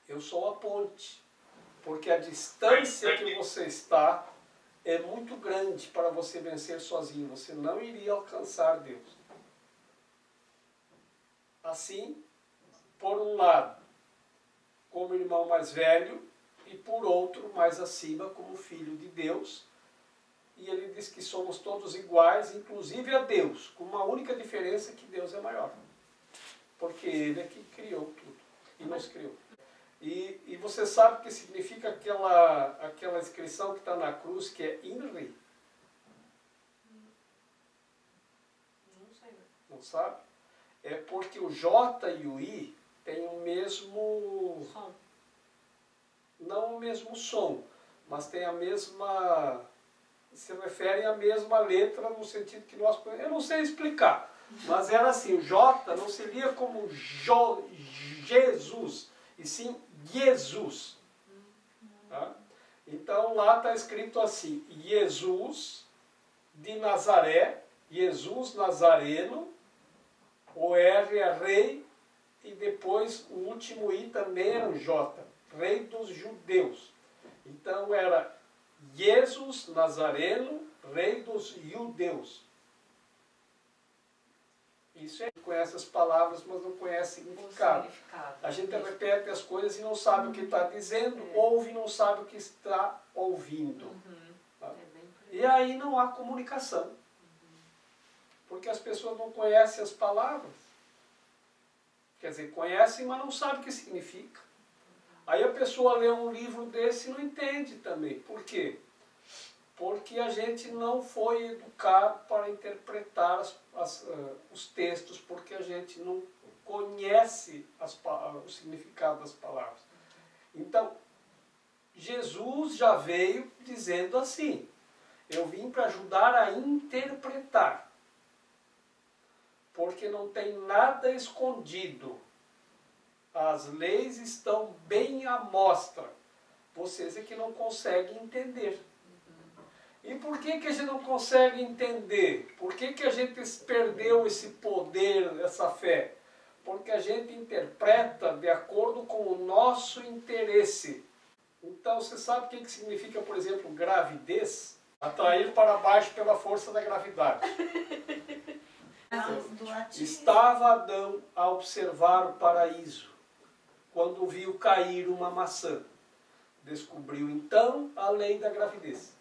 eu sou a ponte. Porque a distância que você está é muito grande para você vencer sozinho. Você não iria alcançar Deus. Assim, por um lado, como irmão mais velho, e por outro, mais acima, como filho de Deus. E ele diz que somos todos iguais, inclusive a Deus, com uma única diferença, que Deus é maior. porque Ele é que criou tudo e nos criou. E você sabe o que significa aquela inscrição que está na cruz, que é INRI? Não sei. Não sabe? É porque o J e o I têm o mesmo... Som. Não o mesmo som, mas tem a mesma... se referem à mesma letra no sentido que nós... Eu não sei explicar, mas era assim, o J não se lia como Jesus, e sim Jesus. Tá? Então lá está escrito assim, Jesus de Nazaré, Jesus Nazareno, o R é rei, e depois o último I também era o J, rei dos judeus. Então era Jesus Nazareno, rei dos judeus. Isso é, conhece as palavras, mas não conhece o significado. A gente repete as coisas e não sabe o que está dizendo, ouve e não sabe o que está ouvindo. Tá? E aí não há comunicação. Porque as pessoas não conhecem as palavras. Quer dizer, conhecem, mas não sabem o que significa. Aí a pessoa lê um livro desse e não entende também. Por quê? Porque a gente não foi educado para interpretar os textos, porque a gente não conhece o significado das palavras. Então, Jesus já veio dizendo assim, eu vim para ajudar a interpretar, porque não tem nada escondido. As leis estão bem à mostra. Vocês é que não conseguem entender. E por que a gente não consegue entender? Por que a gente perdeu esse poder, essa fé? Porque a gente interpreta de acordo com o nosso interesse. Então, você sabe o que significa, por exemplo, gravidez? Atrair para baixo pela força da gravidade. Estava Adão a observar o paraíso, quando viu cair uma maçã. Descobriu então a lei da gravidez.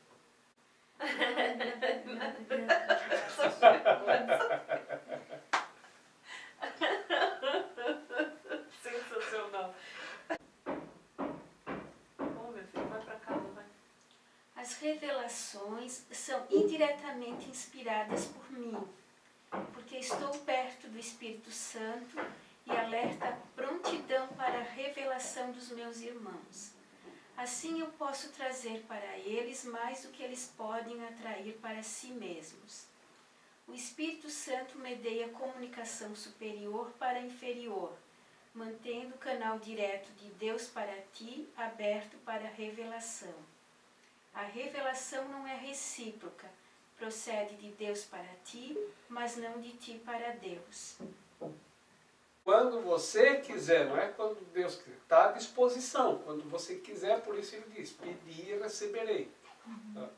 Sensacional. Bom, meu filho, vai pra casa, vai. As revelações são indiretamente inspiradas por mim, porque estou perto do Espírito Santo e alerta a prontidão para a revelação dos meus irmãos. Assim eu posso trazer para eles mais do que eles podem atrair para si mesmos. O Espírito Santo medeia a comunicação superior para inferior, mantendo o canal direto de Deus para ti aberto para a revelação. A revelação não é recíproca, procede de Deus para ti, mas não de ti para Deus. Quando você quiser, não é quando Deus quiser, está à disposição. Quando você quiser, por isso ele diz, pedi e receberei. Tá?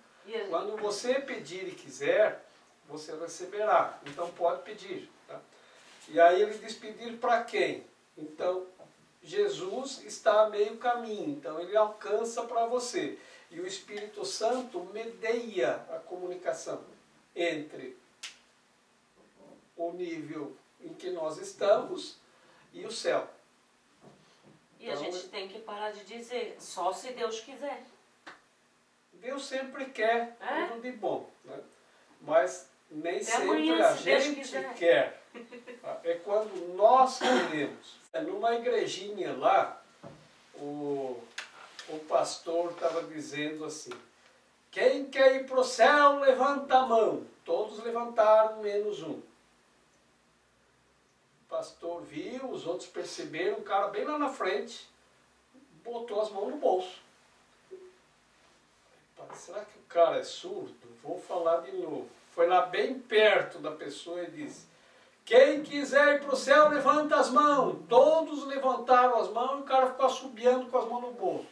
Quando você pedir e quiser, você receberá. Então pode pedir. Tá? E aí ele diz pedir para quem? Então, Jesus está a meio caminho, então ele alcança para você. E o Espírito Santo medeia a comunicação entre o nível em que nós estamos e o céu. E a gente tem que parar de dizer, só se Deus quiser. Deus sempre quer tudo de bom, né? Mas nem Até sempre amanhã, a se Deus gente quiser. quer. É quando nós queremos. Numa igrejinha lá, o pastor estava dizendo assim, quem quer ir para o céu, levanta a mão. Todos levantaram, menos um. O pastor viu, os outros perceberam, o cara bem lá na frente, botou as mãos no bolso. Será que o cara é surdo? Vou falar de novo. Foi lá bem perto da pessoa e disse, quem quiser ir para o céu, levanta as mãos. Todos levantaram as mãos e o cara ficou assobiando com as mãos no bolso.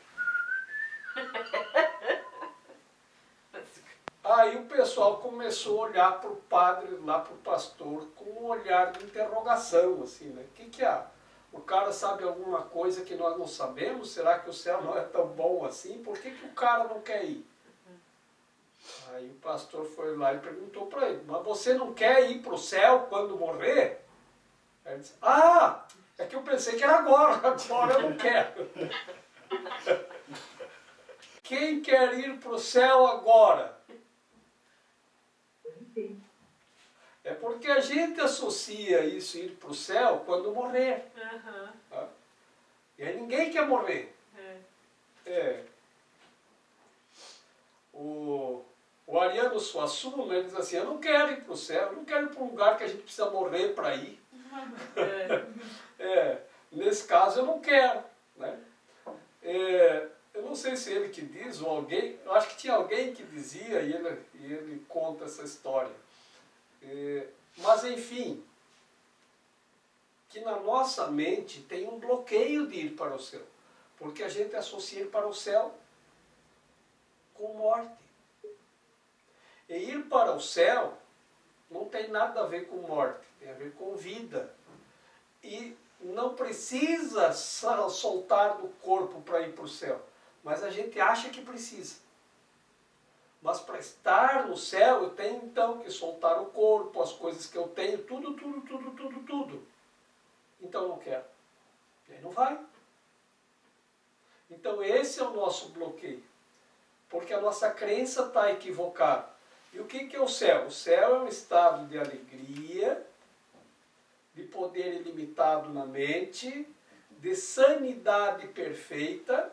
Aí o pessoal começou a olhar para o padre, lá para o pastor, com um olhar de interrogação, assim, né? O que há? O cara sabe alguma coisa que nós não sabemos? Será que o céu não é tão bom assim? Por que o cara não quer ir? Aí o pastor foi lá e perguntou para ele, mas você não quer ir para o céu quando morrer? Aí ele disse, ah, é que eu pensei que era agora, agora eu não quero. Quem quer ir para o céu agora? É porque a gente associa isso, ir para o céu, quando morrer. Aham. Tá? E aí ninguém quer morrer. É. O Ariano Suassuna, ele diz assim, eu não quero ir para o céu, eu não quero ir para um lugar que a gente precisa morrer para ir. Nesse caso eu não quero. Né? Eu não sei se ele que diz ou alguém, eu acho que tinha alguém que dizia e ele conta essa história. Mas enfim, que na nossa mente tem um bloqueio de ir para o céu, porque a gente associa ir para o céu com morte. E ir para o céu não tem nada a ver com morte, tem a ver com vida. E não precisa soltar do corpo para ir para o céu, mas a gente acha que precisa. Mas para estar no céu eu tenho então que soltar o corpo, as coisas que eu tenho, tudo. Então eu não quero. E aí não vai. Então esse é o nosso bloqueio. Porque a nossa crença está equivocada. E o que é o céu? O céu é um estado de alegria, de poder ilimitado na mente, de sanidade perfeita,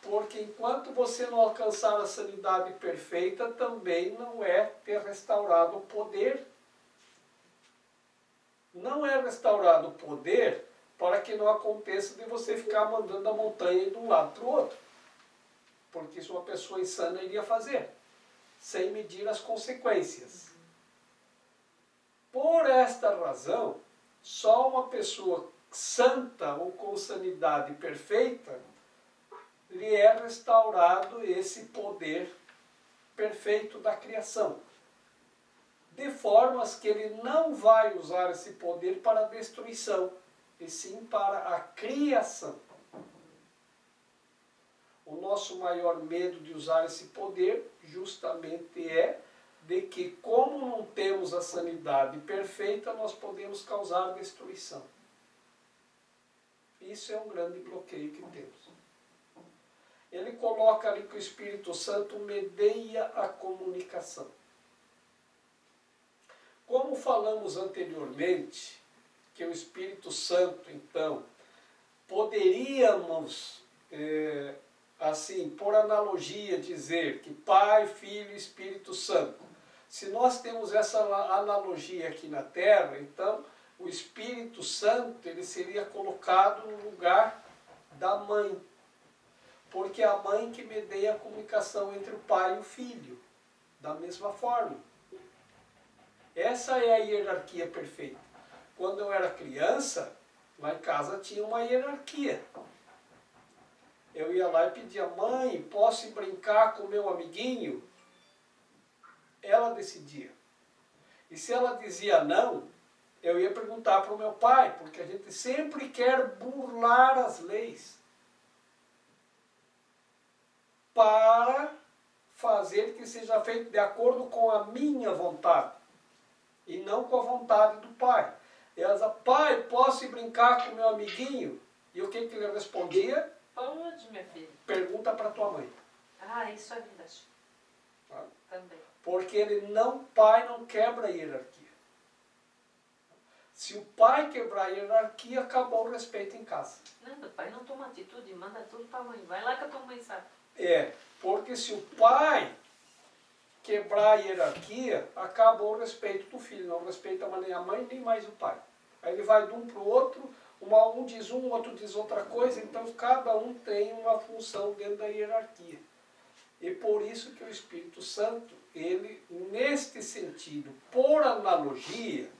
porque enquanto você não alcançar a sanidade perfeita, também não é ter restaurado o poder. Não é restaurado o poder para que não aconteça de você ficar mandando a montanha de um lado para o outro. Porque isso uma pessoa insana iria fazer, sem medir as consequências. Por esta razão, só uma pessoa santa ou com sanidade perfeita lhe é restaurado esse poder perfeito da criação. De formas que ele não vai usar esse poder para a destruição, e sim para a criação. O nosso maior medo de usar esse poder justamente é de que, como não temos a sanidade perfeita, nós podemos causar destruição. Isso é um grande bloqueio que temos. Ele coloca ali que o Espírito Santo medeia a comunicação. Como falamos anteriormente, que o Espírito Santo, então, poderíamos, assim, por analogia, dizer que Pai, Filho e Espírito Santo. Se nós temos essa analogia aqui na Terra, então o Espírito Santo ele seria colocado no lugar da mãe. Porque é a mãe que medeia a comunicação entre o pai e o filho, da mesma forma. Essa é a hierarquia perfeita. Quando eu era criança, lá em casa tinha uma hierarquia. Eu ia lá e pedia, mãe, posso ir brincar com o meu amiguinho? Ela decidia. E se ela dizia não, eu ia perguntar para o meu pai, porque a gente sempre quer burlar as leis para fazer que seja feito de acordo com a minha vontade e não com a vontade do pai. Ela dizia, pai, posso ir brincar com meu amiguinho? E o que ele respondia? Pode, minha filha. Pergunta para tua mãe. Ah, isso é verdade. Tá? Também. Porque pai não quebra a hierarquia. Se o pai quebrar a hierarquia, acabou o respeito em casa. Não, o pai não toma atitude, manda tudo para a mãe. Vai lá que a tua mãe sabe. Porque se o pai quebrar a hierarquia, acabou o respeito do filho. Não respeita nem a mãe, nem mais o pai. Aí ele vai de um para o outro, um diz um, outro diz outra coisa, então cada um tem uma função dentro da hierarquia. E por isso que o Espírito Santo, ele, neste sentido, por analogia,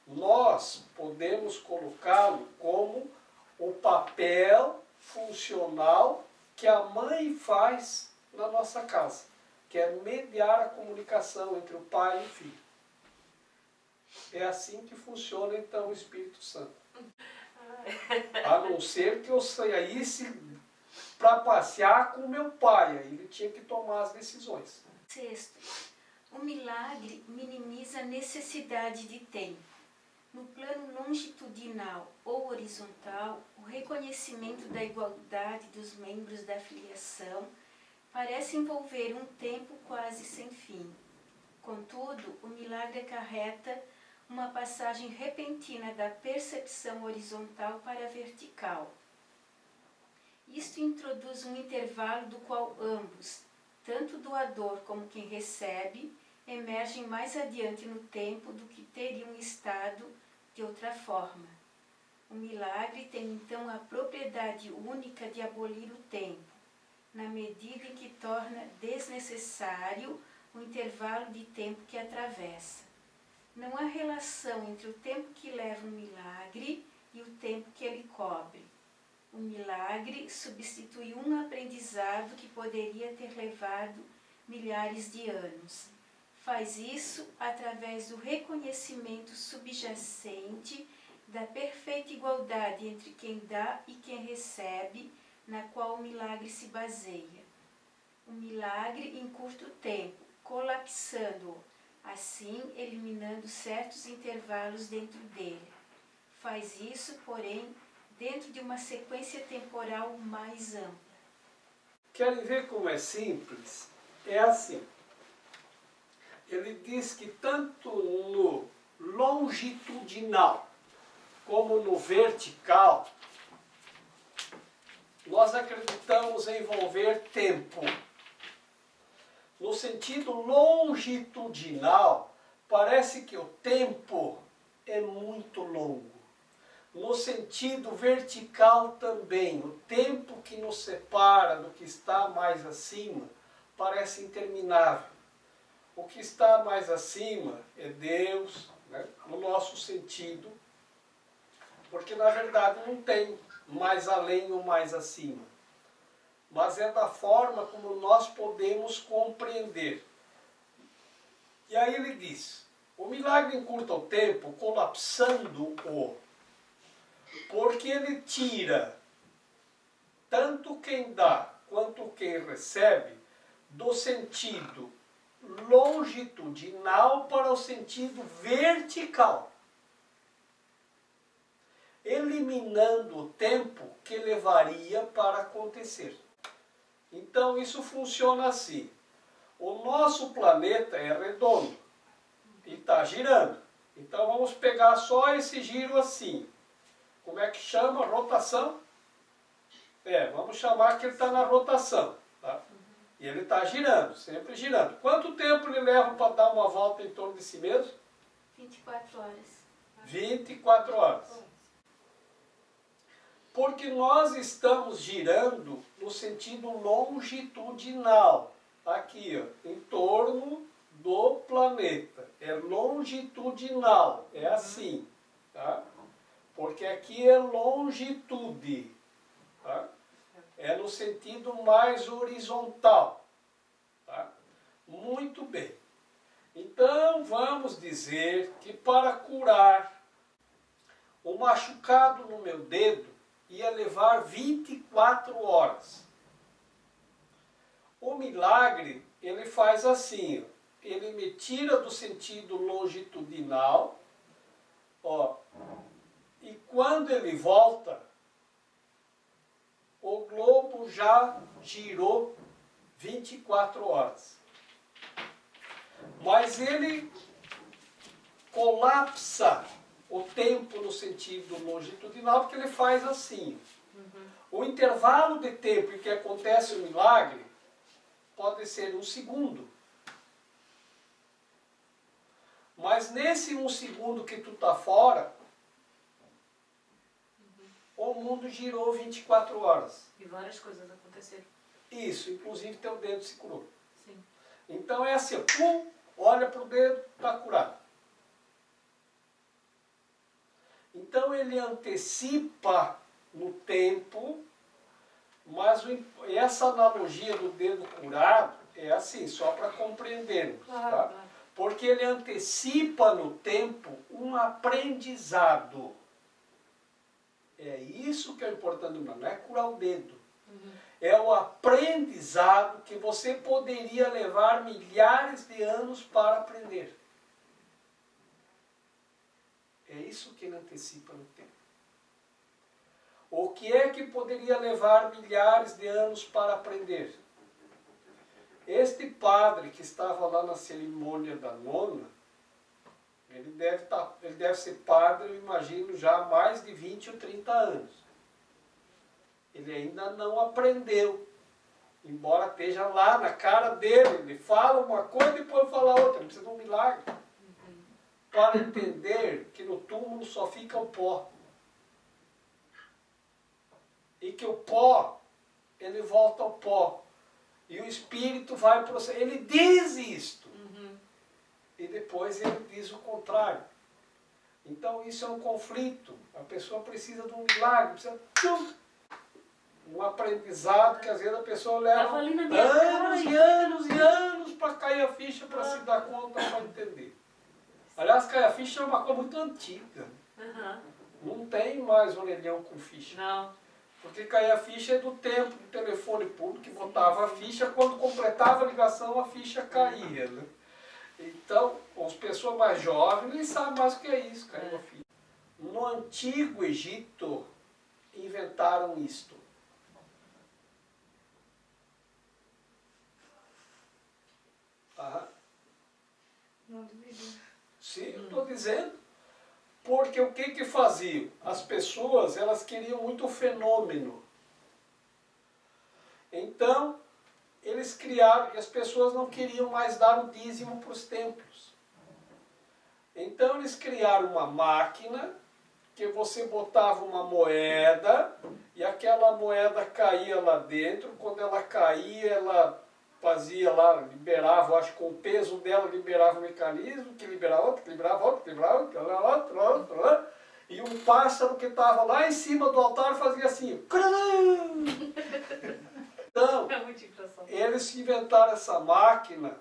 nós podemos colocá-lo como o papel funcional que a mãe faz na nossa casa, que é mediar a comunicação entre o pai e o filho. É assim que funciona então o Espírito Santo. A não ser que eu saísse para passear com meu pai, aí ele tinha que tomar as decisões. Sexto, o milagre minimiza a necessidade de tempo. No plano longitudinal ou horizontal, o reconhecimento da igualdade dos membros da filiação parece envolver um tempo quase sem fim. Contudo, o milagre acarreta uma passagem repentina da percepção horizontal para a vertical. Isto introduz um intervalo do qual ambos, tanto o doador como quem recebe, emergem mais adiante no tempo do que teriam estado de outra forma. O milagre tem então a propriedade única de abolir o tempo, na medida em que torna desnecessário o intervalo de tempo que atravessa. Não há relação entre o tempo que leva o milagre e o tempo que ele cobre. O milagre substitui um aprendizado que poderia ter levado milhares de anos. Faz isso através do reconhecimento subjacente da perfeita igualdade entre quem dá e quem recebe, na qual o milagre se baseia. O milagre encurta o tempo, colapsando-o, assim eliminando certos intervalos dentro dele. Faz isso, porém, dentro de uma sequência temporal mais ampla. Querem ver como é simples? É assim. Ele diz que tanto no longitudinal como no vertical, nós acreditamos em envolver tempo. No sentido longitudinal, parece que o tempo é muito longo. No sentido vertical também, o tempo que nos separa do que está mais acima parece interminável. O que está mais acima é Deus, né, no nosso sentido, porque na verdade não tem mais além ou mais acima. Mas é da forma como nós podemos compreender. E aí ele diz, o milagre encurta o tempo, colapsando-o, porque ele tira tanto quem dá quanto quem recebe do sentido longitudinal para o sentido vertical, eliminando o tempo que levaria para acontecer. Então isso funciona assim. O nosso planeta é redondo e está girando. Então vamos pegar só esse giro assim. Como é que chama? Rotação? Vamos chamar que ele está na rotação. Tá? E ele está girando, sempre girando. Quanto tempo ele leva para dar uma volta em torno de si mesmo? 24 horas. 24 horas. Porque nós estamos girando no sentido longitudinal. Aqui, ó, em torno do planeta. É longitudinal, é assim. Tá? Porque aqui é longitude. Tá? É no sentido mais horizontal. Tá? Muito bem. Então, vamos dizer que para curar o machucado no meu dedo ia levar 24 horas. O milagre, ele faz assim, ó, ele me tira do sentido longitudinal, ó, e quando ele volta, o globo já girou 24 horas. Mas ele colapsa o tempo no sentido longitudinal, porque ele faz assim. O intervalo de tempo em que acontece o milagre pode ser 1 segundo. Mas nesse 1 segundo que tu está fora, o mundo girou 24 horas. E várias coisas aconteceram. Isso, inclusive teu dedo se curou. Sim. Então é assim, pum, olha para o dedo, está curado. Então ele antecipa no tempo, mas essa analogia do dedo curado é assim, só para compreendermos. Claro, Tá? claro. Porque ele antecipa no tempo um aprendizado. É isso que é importante, não é curar o dedo. É o aprendizado que você poderia levar milhares de anos para aprender. É isso que ele antecipa no tempo. O que é que poderia levar milhares de anos para aprender? Este padre que estava lá na cerimônia da nona, ele deve ser padre, eu imagino, já há mais de 20 ou 30 anos. Ele ainda não aprendeu, embora esteja lá na cara dele. Ele fala uma coisa e depois fala outra, ele precisa de um milagre. Para entender que no túmulo só fica o pó. E que o pó, ele volta ao pó. E o espírito vai proceder. Ele diz isto. E depois ele diz o contrário. Então isso é um conflito. A pessoa precisa de um milagre, precisa de um aprendizado que às vezes a pessoa leva anos e anos e anos para cair a ficha, para se dar conta, para entender. Aliás, cair a ficha é uma coisa muito antiga. Não tem mais orelhão com ficha. Não. Porque cair a ficha é do tempo do telefone público, que botava a ficha, quando completava a ligação a ficha caía. Né? Então, as pessoas mais jovens nem sabem mais o que é isso, cair a ficha. No Antigo Egito, inventaram isto. Não duvido. Sim, eu estou dizendo. Porque o que faziam? As pessoas, elas queriam muito o fenômeno. Então, eles criaram, e as pessoas não queriam mais dar o dízimo para os templos. Então, eles criaram uma máquina que você botava uma moeda e aquela moeda caía lá dentro. Quando ela caía, ela fazia lá, liberava, acho que com o peso dela liberava o mecanismo, que liberava outro, que liberava outro, que liberava outro, e um pássaro que estava lá em cima do altar fazia assim. Então, eles inventaram essa máquina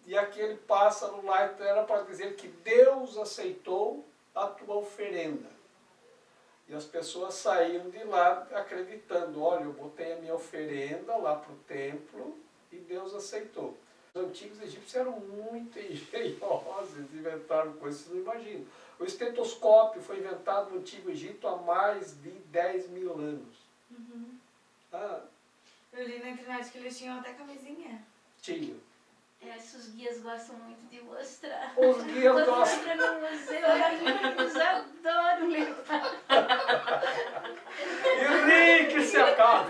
e aquele pássaro lá era para dizer que Deus aceitou a tua oferenda. E as pessoas saíam de lá acreditando, olha, eu botei a minha oferenda lá para o templo, e Deus aceitou. Os antigos egípcios eram muito engenhosos, inventaram coisas que vocês não imaginam. O estetoscópio foi inventado no Antigo Egito há mais de 10 mil anos. Eu li na internet que eles tinham até camisinha. Tinham. Os guias gostam muito de mostrar. Os guias Quando gostam. entra no museu, eu adoro levar. Henrique se acaba.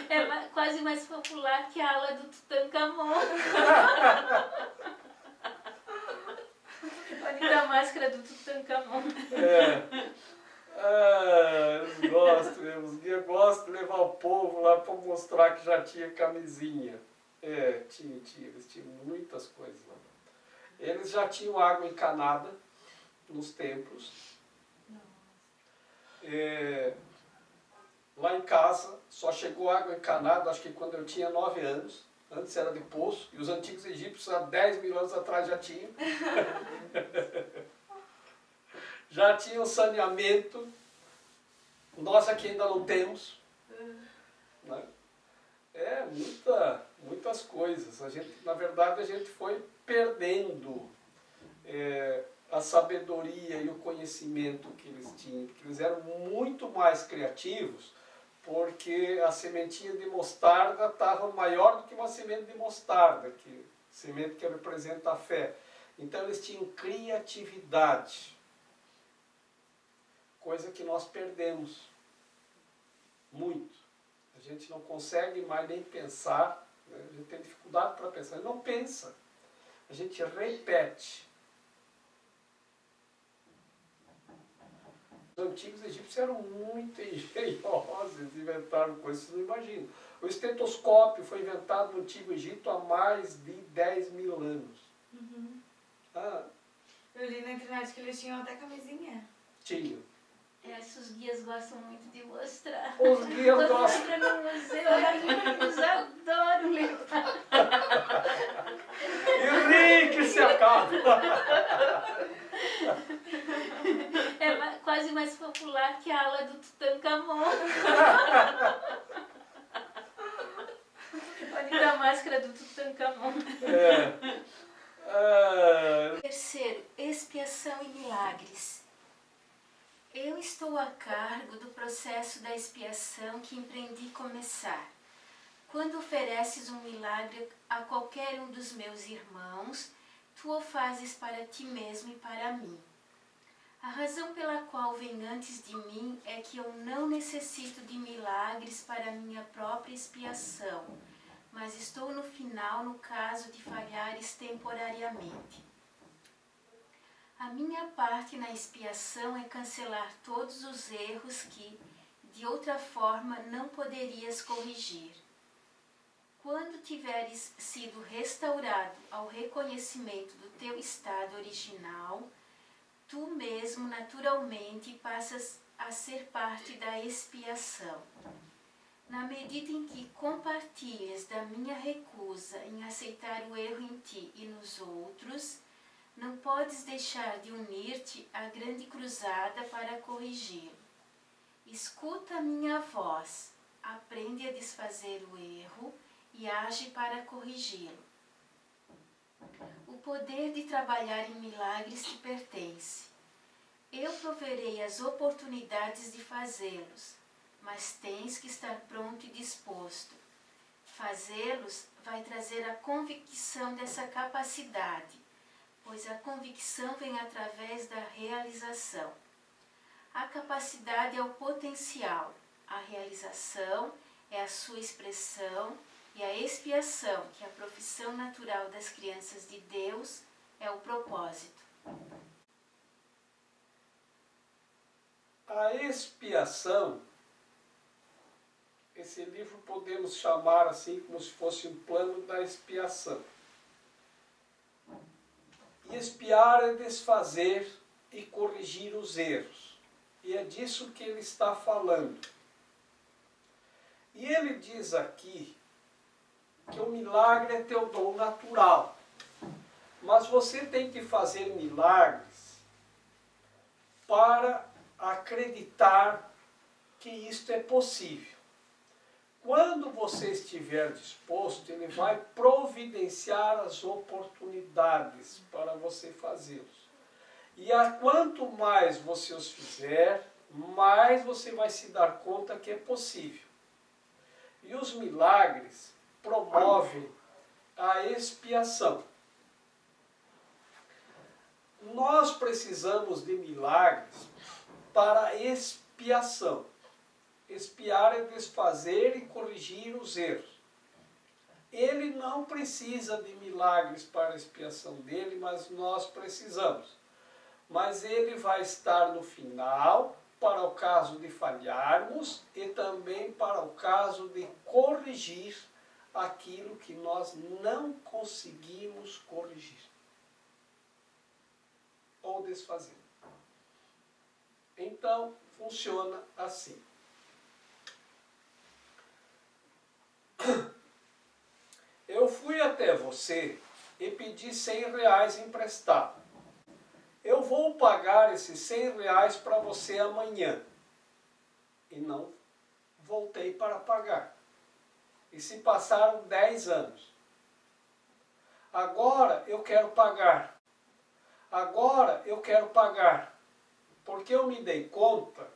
É quase mais popular que a ala do Tutankhamon. Olha da máscara do Tutankhamon. Eles gostam mesmo. Os guias gostam de levar o povo lá para mostrar que já tinha camisinha. Tinha. Eles tinham muitas coisas lá. Eles já tinham água encanada nos templos. Lá em casa só chegou água encanada, acho que quando eu tinha 9 anos. Antes era de poço, e os antigos egípcios há 10 mil anos atrás já tinham. Já tinham saneamento. Nós aqui ainda não temos. Né? Muitas coisas. Na verdade, a gente foi perdendo a sabedoria e o conhecimento que eles tinham. Porque eles eram muito mais criativos, porque a sementinha de mostarda estava maior do que uma semente de mostarda, semente que representa a fé. Então eles tinham criatividade, coisa que nós perdemos muito. A gente não consegue mais nem pensar, né? A gente tem dificuldade para pensar, a gente não pensa, a gente repete. Os antigos egípcios eram muito engenhosos, inventaram coisas que vocês não imaginam. O estetoscópio foi inventado no Antigo Egito há mais de 10 mil anos. Eu li na internet que eles tinham até camisinha. Tinham. Os guias gostam muito de mostrar. Os guias Quando gostam. entra no museu, eu adoro levar. Henrique se acaba. É quase mais popular que a ala do Tutankhamon. Olha da máscara do Tutankhamon. Terceiro. expiação e milagres. Eu estou a cargo do processo da expiação que empreendi começar. Quando ofereces um milagre a qualquer um dos meus irmãos, tu o fazes para ti mesmo e para mim. A razão pela qual vem antes de mim é que eu não necessito de milagres para minha própria expiação, mas estou no final no caso de falhares temporariamente. A minha parte na expiação é cancelar todos os erros que, de outra forma, não poderias corrigir. Quando tiveres sido restaurado ao reconhecimento do teu estado original, tu mesmo naturalmente passas a ser parte da expiação. Na medida em que compartilhas da minha recusa em aceitar o erro em ti e nos outros, não podes deixar de unir-te à grande cruzada para corrigi-lo. Escuta a minha voz, aprende a desfazer o erro e age para corrigi-lo. O poder de trabalhar em milagres te pertence. Eu proverei as oportunidades de fazê-los, mas tens que estar pronto e disposto. Fazê-los vai trazer a convicção dessa capacidade, pois a convicção vem através da realização. A capacidade é o potencial, a realização é a sua expressão e a expiação, que é a profissão natural das crianças de Deus, é o propósito. A expiação, esse livro podemos chamar assim como se fosse um plano da expiação. E expiar é desfazer e corrigir os erros. E é disso que ele está falando. E ele diz aqui que o milagre é teu dom natural. Mas você tem que fazer milagres para acreditar que isto é possível. Quando você estiver disposto, ele vai providenciar as oportunidades para você fazê-los. E quanto mais você os fizer, mais você vai se dar conta que é possível. E os milagres promovem a expiação. Nós precisamos de milagres para expiação. Expiar é desfazer e corrigir os erros. Ele não precisa de milagres para a expiação dele, mas nós precisamos. Mas ele vai estar no final para o caso de falharmos e também para o caso de corrigir aquilo que nós não conseguimos corrigir ou desfazer. Então, funciona assim. Eu fui até você e pedi R$100 emprestado. Eu vou pagar esses R$100 para você amanhã. E não voltei para pagar. E se passaram 10 anos. Agora eu quero pagar. Agora eu quero pagar. Porque eu me dei conta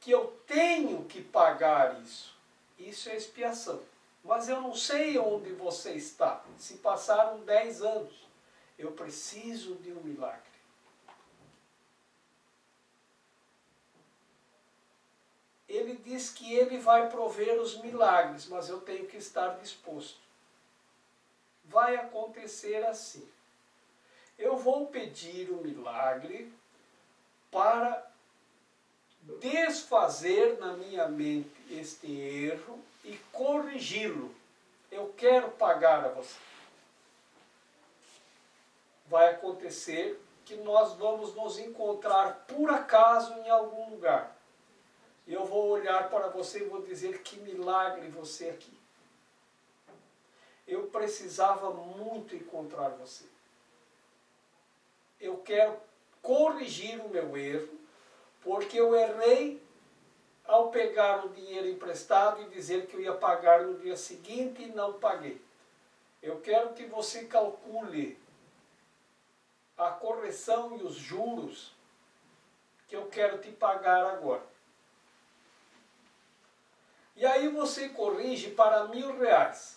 que eu tenho que pagar isso. Isso é expiação. Mas eu não sei onde você está. Se passaram 10 anos. Eu preciso de um milagre. Ele diz que ele vai prover os milagres, mas eu tenho que estar disposto. Vai acontecer assim. Eu vou pedir o milagre para desfazer na minha mente este erro e corrigi-lo. Eu quero pagar a você. Vai acontecer que nós vamos nos encontrar por acaso em algum lugar. E eu vou olhar para você e vou dizer que milagre você aqui. Eu precisava muito encontrar você. Eu quero corrigir o meu erro, porque eu errei ao pegar o dinheiro emprestado e dizer que eu ia pagar no dia seguinte e não paguei. Eu quero que você calcule a correção correção e os juros que eu quero te pagar agora. E aí você corrige para R$1.000.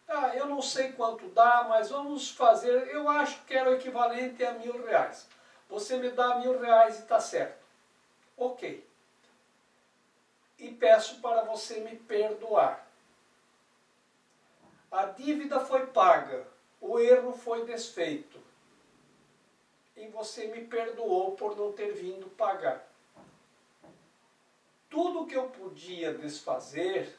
Ah, eu não sei quanto dá, mas vamos fazer, eu acho que era o equivalente a R$1.000. Você me dá R$1.000 e está certo. Ok. E peço para você me perdoar. A dívida foi paga, o erro foi desfeito. E você me perdoou por não ter vindo pagar. Tudo que eu podia desfazer,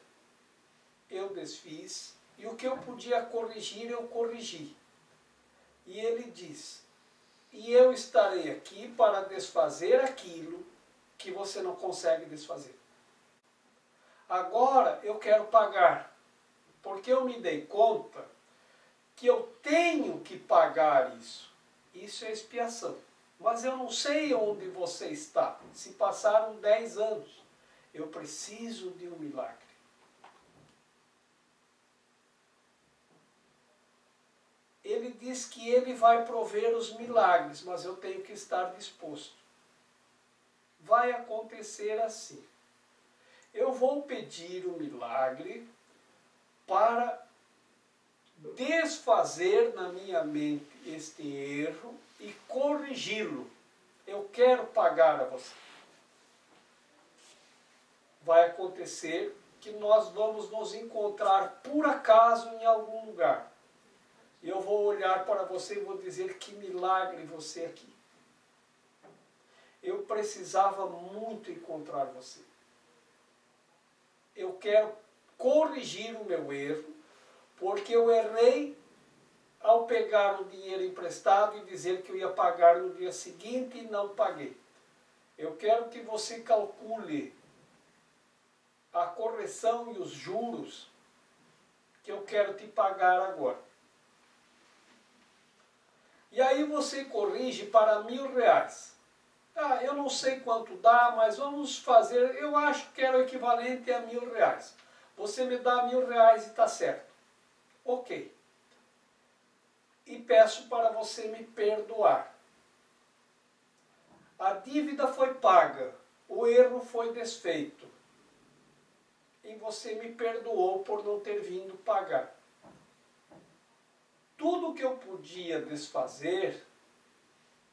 eu desfiz. E o que eu podia corrigir, eu corrigi. E ele diz, e eu estarei aqui para desfazer aquilo que você não consegue desfazer. Agora eu quero pagar, porque eu me dei conta que eu tenho que pagar isso. Isso é expiação. Mas eu não sei onde você está. Se passaram 10 anos. Eu preciso de um milagre. Ele diz que ele vai prover os milagres, mas eu tenho que estar disposto. Vai acontecer assim. Eu vou pedir o milagre para desfazer na minha mente este erro e corrigi-lo. Eu quero pagar a você. Vai acontecer que nós vamos nos encontrar por acaso em algum lugar. E eu vou olhar para você e vou dizer que milagre você aqui. Eu precisava muito encontrar você. Eu quero corrigir o meu erro, porque eu errei ao pegar o dinheiro emprestado e dizer que eu ia pagar no dia seguinte e não paguei. Eu quero que você calcule a correção e os juros que eu quero te pagar agora. E aí você corrige para R$1.000. Ah, eu não sei quanto dá, mas vamos fazer, eu acho que era o equivalente a R$1.000. Você me dá R$1.000 e está certo. Ok. E peço para você me perdoar. A dívida foi paga, o erro foi desfeito. E você me perdoou por não ter vindo pagar. Tudo que eu podia desfazer,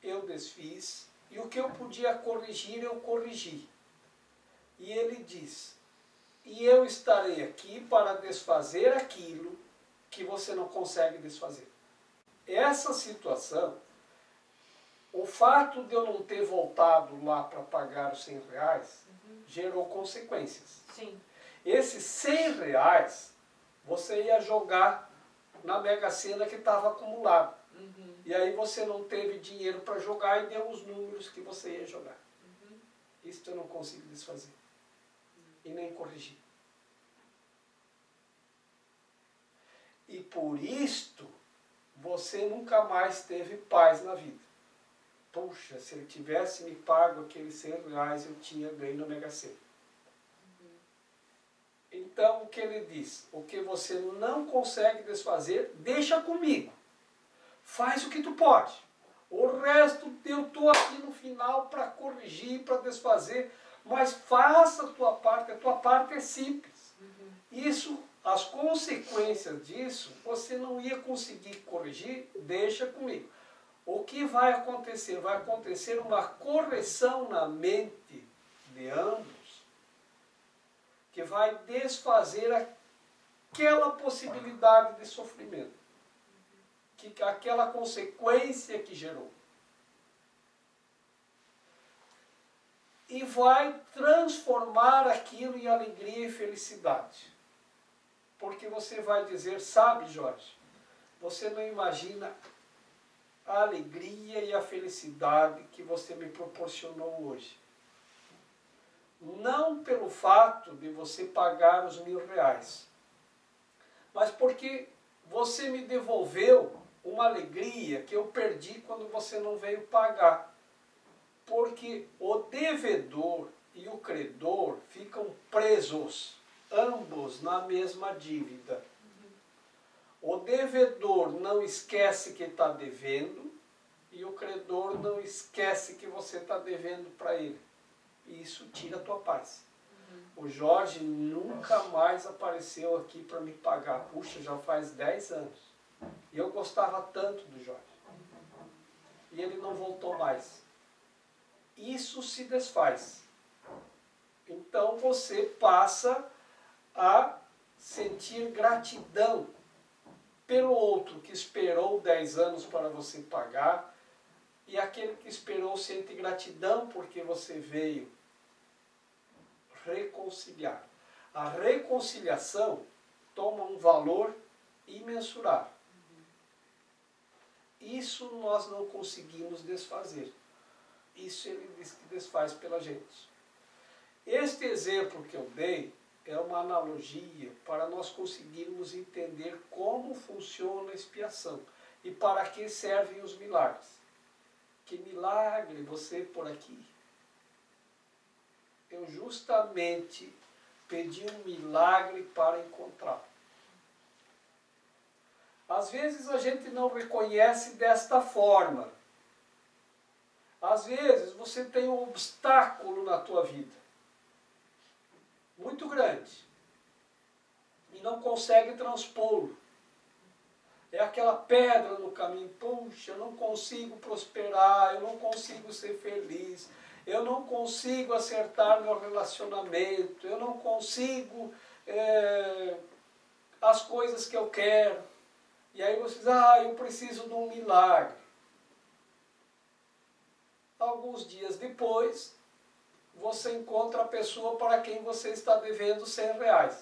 eu desfiz. E o que eu podia corrigir, eu corrigi. E ele diz, e eu estarei aqui para desfazer aquilo que você não consegue desfazer. Essa situação, o fato de eu não ter voltado lá para pagar os R$100, gerou consequências. Sim. Esses R$100, você ia jogar na Mega Sena que estava acumulado. E aí você não teve dinheiro para jogar e deu os números que você ia jogar. Isso eu não consigo desfazer. E nem corrigir. E por isto, você nunca mais teve paz na vida. Puxa, se ele tivesse me pago aqueles R$100, eu tinha ganho na Mega Sena. Então, o que ele diz? O que você não consegue desfazer, deixa comigo. Faz o que tu pode. O resto eu estou aqui no final para corrigir, para desfazer. Mas faça a tua parte é simples. Isso, as consequências disso, você não ia conseguir corrigir, deixa comigo. O que vai acontecer? Vai acontecer uma correção na mente de ambos, que vai desfazer aquela possibilidade de sofrimento, aquela consequência que gerou. E vai transformar aquilo em alegria e felicidade. Porque você vai dizer, sabe, Jorge, você não imagina a alegria e a felicidade que você me proporcionou hoje. Não pelo fato de você pagar os R$1.000, mas porque você me devolveu uma alegria que eu perdi quando você não veio pagar. Porque o devedor e o credor ficam presos, ambos na mesma dívida. O devedor não esquece que está devendo e o credor não esquece que você está devendo para ele. E isso tira a tua paz. O Jorge nunca mais apareceu aqui para me pagar. Puxa, já faz 10 anos. E eu gostava tanto do Jorge. E ele não voltou mais. Isso se desfaz. Então você passa a sentir gratidão pelo outro que esperou 10 anos para você pagar, e aquele que esperou sente gratidão porque você veio reconciliar. A reconciliação toma um valor imensurável. Isso nós não conseguimos desfazer. Isso ele diz que desfaz pela gente. Este exemplo que eu dei é uma analogia para nós conseguirmos entender como funciona a expiação e para que servem os milagres. Que milagre você por aqui? Eu justamente pedi um milagre para encontrar. Às vezes a gente não reconhece desta forma. Às vezes você tem um obstáculo na tua vida, muito grande, e não consegue transpô-lo. É aquela pedra no caminho. Puxa, eu não consigo prosperar, eu não consigo ser feliz, eu não consigo acertar meu relacionamento, eu não consigo as coisas que eu quero. E aí você diz, eu preciso de um milagre. Alguns dias depois, você encontra a pessoa para quem você está devendo R$100.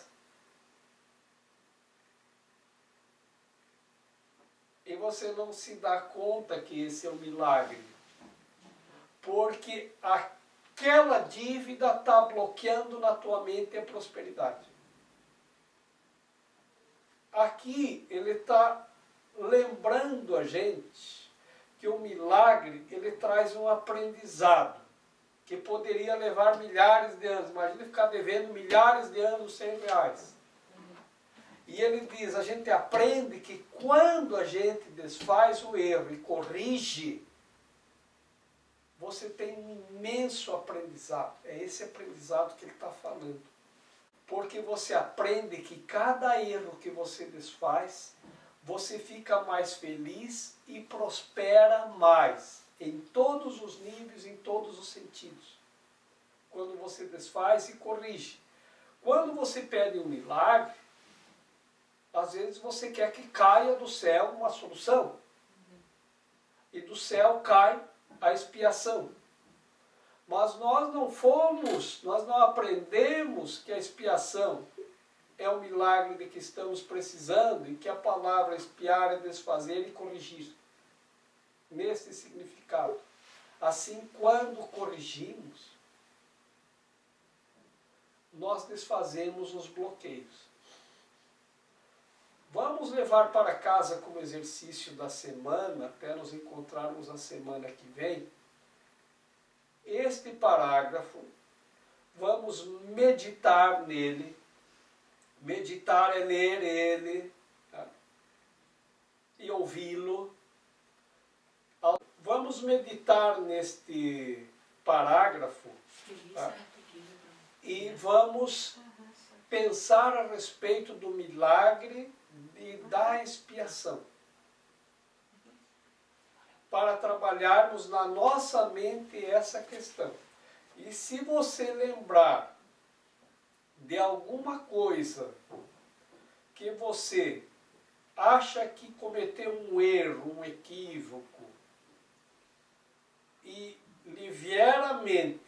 E você não se dá conta que esse é um milagre. Porque aquela dívida está bloqueando na tua mente a prosperidade. Aqui ele está lembrando a gente que o milagre ele traz um aprendizado que poderia levar milhares de anos. Imagina ficar devendo milhares de anos R$100. E ele diz, a gente aprende que quando a gente desfaz o erro e corrige, você tem um imenso aprendizado. É esse aprendizado que ele está falando. Porque você aprende que cada erro que você desfaz, você fica mais feliz e prospera mais, em todos os níveis, em todos os sentidos. Quando você desfaz e corrige. Quando você pede um milagre, às vezes você quer que caia do céu uma solução. E do céu cai a expiação. Mas nós não aprendemos que a expiação é o milagre de que estamos precisando e que a palavra expiar é desfazer e corrigir. Nesse significado. Assim, quando corrigimos, nós desfazemos os bloqueios. Vamos levar para casa como exercício da semana, até nos encontrarmos na semana que vem, este parágrafo, vamos meditar nele. Meditar é ler ele, tá? E ouvi-lo. Vamos meditar neste parágrafo, tá? E vamos pensar a respeito do milagre e da expiação, para trabalharmos na nossa mente essa questão. E se você lembrar de alguma coisa que você acha que cometeu um erro, um equívoco, e lhe vier à mente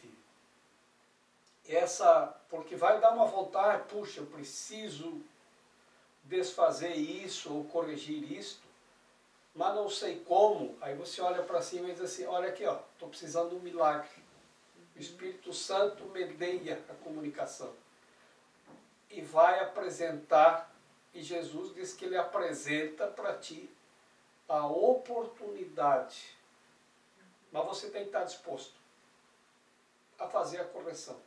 porque vai dar uma vontade, puxa, eu preciso desfazer isso ou corrigir isto, mas não sei como, aí você olha para cima e diz assim, olha aqui, estou precisando de um milagre. O Espírito Santo medeia a comunicação. E vai apresentar, e Jesus diz que ele apresenta para ti a oportunidade. Mas você tem que estar disposto a fazer a correção.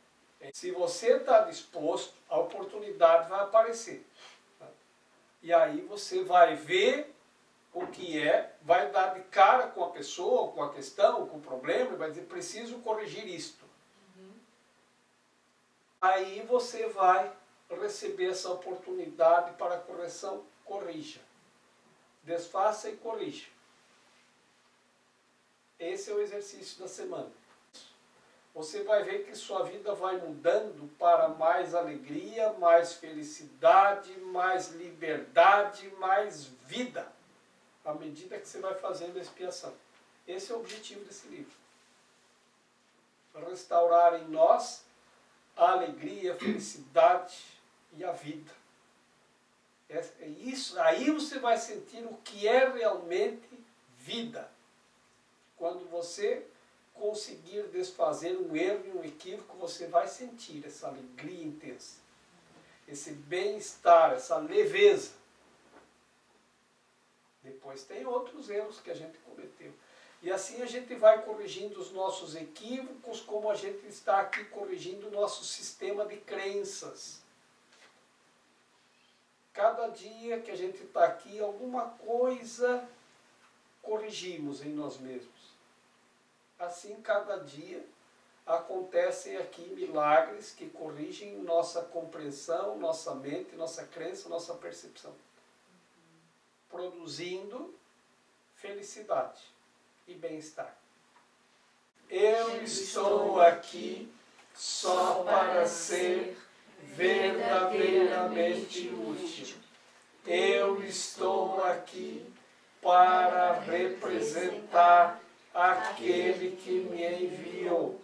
Se você está disposto, a oportunidade vai aparecer. E aí você vai ver o que é, vai dar de cara com a pessoa, com a questão, com o problema, e vai dizer, preciso corrigir isto. Aí você vai receber essa oportunidade para a correção, corrija. Desfaça e corrija. Esse é o exercício da semana. Você vai ver que sua vida vai mudando para mais alegria, mais felicidade, mais liberdade, mais vida, à medida que você vai fazendo a expiação. Esse é o objetivo desse livro. Restaurar em nós a alegria, a felicidade e a vida. É isso, aí você vai sentir o que é realmente vida. Quando você conseguir desfazer um erro e um equívoco, você vai sentir essa alegria intensa, esse bem-estar, essa leveza. Depois tem outros erros que a gente cometeu. E assim a gente vai corrigindo os nossos equívocos, como a gente está aqui corrigindo o nosso sistema de crenças. Cada dia que a gente está aqui, alguma coisa corrigimos em nós mesmos. Assim, cada dia acontecem aqui milagres que corrigem nossa compreensão, nossa mente, nossa crença, nossa percepção. Produzindo felicidade e bem-estar. Eu estou aqui só para ser verdadeiramente útil. Eu estou aqui para representar aquele que me enviou.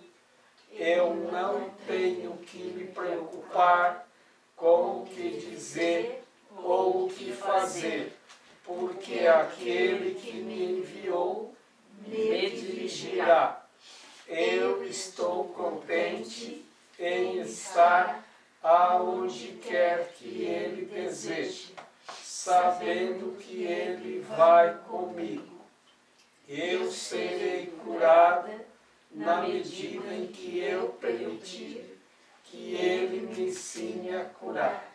Eu não tenho que me preocupar com o que dizer ou o que fazer, porque aquele que me enviou me dirigirá. Eu estou contente em estar aonde quer que ele deseje, sabendo que ele vai comigo. Eu serei curada na medida em que eu permitir que ele me ensine a curar.